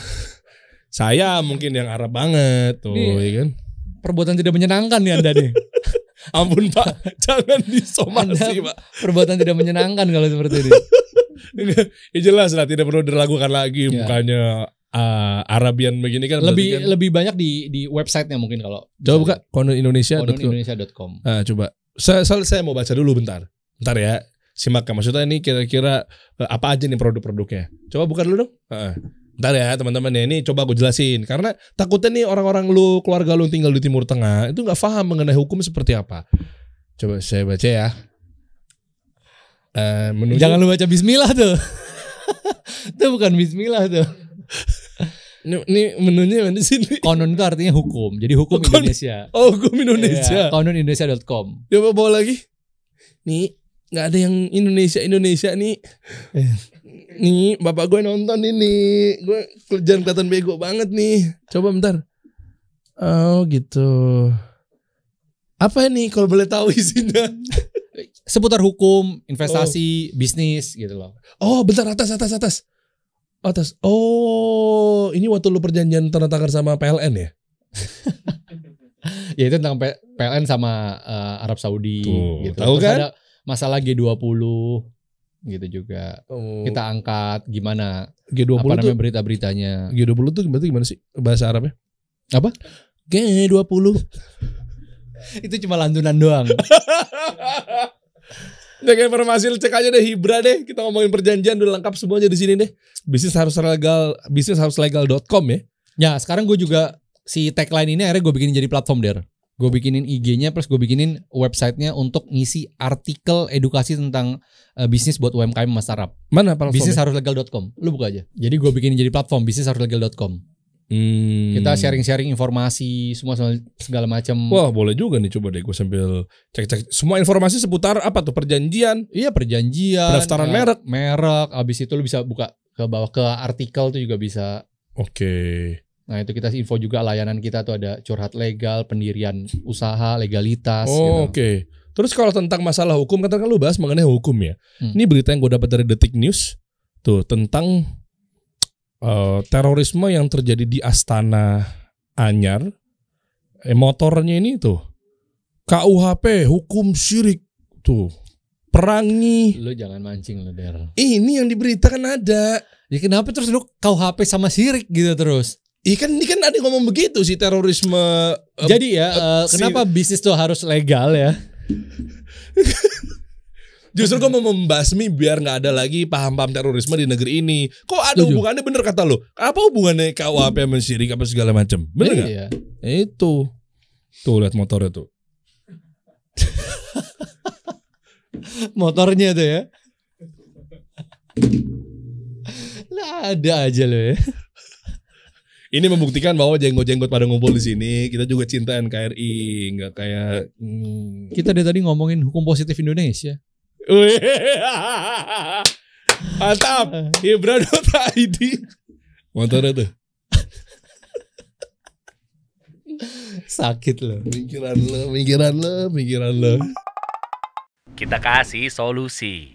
saya mungkin yang Arab banget tuh, ya kan. Perbuatan tidak menyenangkan nih Anda nih. Ampun Pak, jangan disomasi Pak. Perbuatan tidak menyenangkan kalau seperti ini. Ya jelas lah, tidak perlu diragukan lagi mukanya Arabian begini kan berarti kan. lebih banyak di websitenya mungkin kalau. Coba buka kononindonesia.com. Kononindonesia.com. Coba. Saya mau baca dulu bentar ya. Simak ya, maksudnya ini kira-kira apa aja nih produk-produknya. Coba buka dulu dong. Bentar ya teman-teman ya, ini coba aku jelasin. Karena takutnya nih orang-orang lu, keluarga lu tinggal di Timur Tengah itu gak paham mengenai hukum seperti apa. Coba saya baca ya. Jangan lu baca bismillah tuh. Itu bukan bismillah tuh. Ini menunya mana sih? Konon itu artinya hukum. Jadi hukum Indonesia. Oh, hukum Indonesia. Ya, kononindonesia.com. Coba bawa lagi. Nih, nggak ada yang Indonesia nih. Nih, bapak gue nonton ini. Gue jangan kelihatan bego banget nih. Coba bentar. Oh, gitu. Apa ini kalau boleh tahu isinya? Seputar hukum, investasi, bisnis gitu loh. Oh, bentar, atas. Oh, ini waktu lu perjanjian tanda tangan sama PLN ya? Ya itu tentang PLN sama Arab Saudi. Tuh, gitu. tahu Terus kan? ada masalah G20 gitu juga. Kita angkat gimana G20 apa namanya tuh, berita-beritanya. G20 tuh berarti gimana sih bahasa Arabnya? Apa? G20. Itu cuma lantunan doang. Jaga informasi, cek aja deh Hibra deh. Kita ngomongin perjanjian udah lengkap semuanya di sini deh. bisnisharuslegal.com ya. Ya sekarang gue juga si tagline ini akhirnya gue bikinin jadi platform der. Gue bikinin IG-nya plus gue bikinin websitenya untuk ngisi artikel edukasi tentang bisnis buat UMKM Mas Startup. Mana platformnya? bisnisharuslegal.com. Lu buka aja. Jadi gue bikinin jadi platform bisnisharuslegal.com. Kita sharing-sharing informasi semua segala macam. Wah boleh juga nih, coba deh gue sambil cek-cek semua informasi seputar apa tuh perjanjian. Iya perjanjian. Pendaftaran merek. Abis itu lu bisa buka ke bawah ke artikel tuh juga bisa. Oke. Nah itu kita info juga layanan kita tuh ada curhat legal, pendirian usaha, legalitas. Oh, gitu. Oke. Terus kalau tentang masalah hukum, kan lu bahas mengenai hukum ya. Ini berita yang gue dapat dari Detik News tuh tentang terorisme yang terjadi di Astana Anyar. Motornya ini tuh KUHP hukum syirik tuh. Perangi. Lu jangan mancing lu Der. Ini yang diberitakan ada. Ya kenapa terus lu KUHP sama syirik gitu terus? Ini kan ada yang ngomong begitu sih terorisme. Jadi kenapa bisnis tuh harus legal ya? Justru gue mau membasmi biar nggak ada lagi paham-paham terorisme di negeri ini. Kok ada hubungannya, bener kata lo? Apa hubungannya KUHP sama syirik apa segala macam? Bener nggak? Iya. Itu. Tuh lihat motornya tuh. Motornya tuh ya. Lah ada aja lo ya. Ini membuktikan bahwa jenggot-jenggot pada ngumpul di sini. Kita juga cinta NKRI, nggak kayak. Kita dari tadi ngomongin hukum positif Indonesia. Mantap. Hibra.id. Motornya tuh. Sakit loh. Pikiran lo. Kita kasih solusi.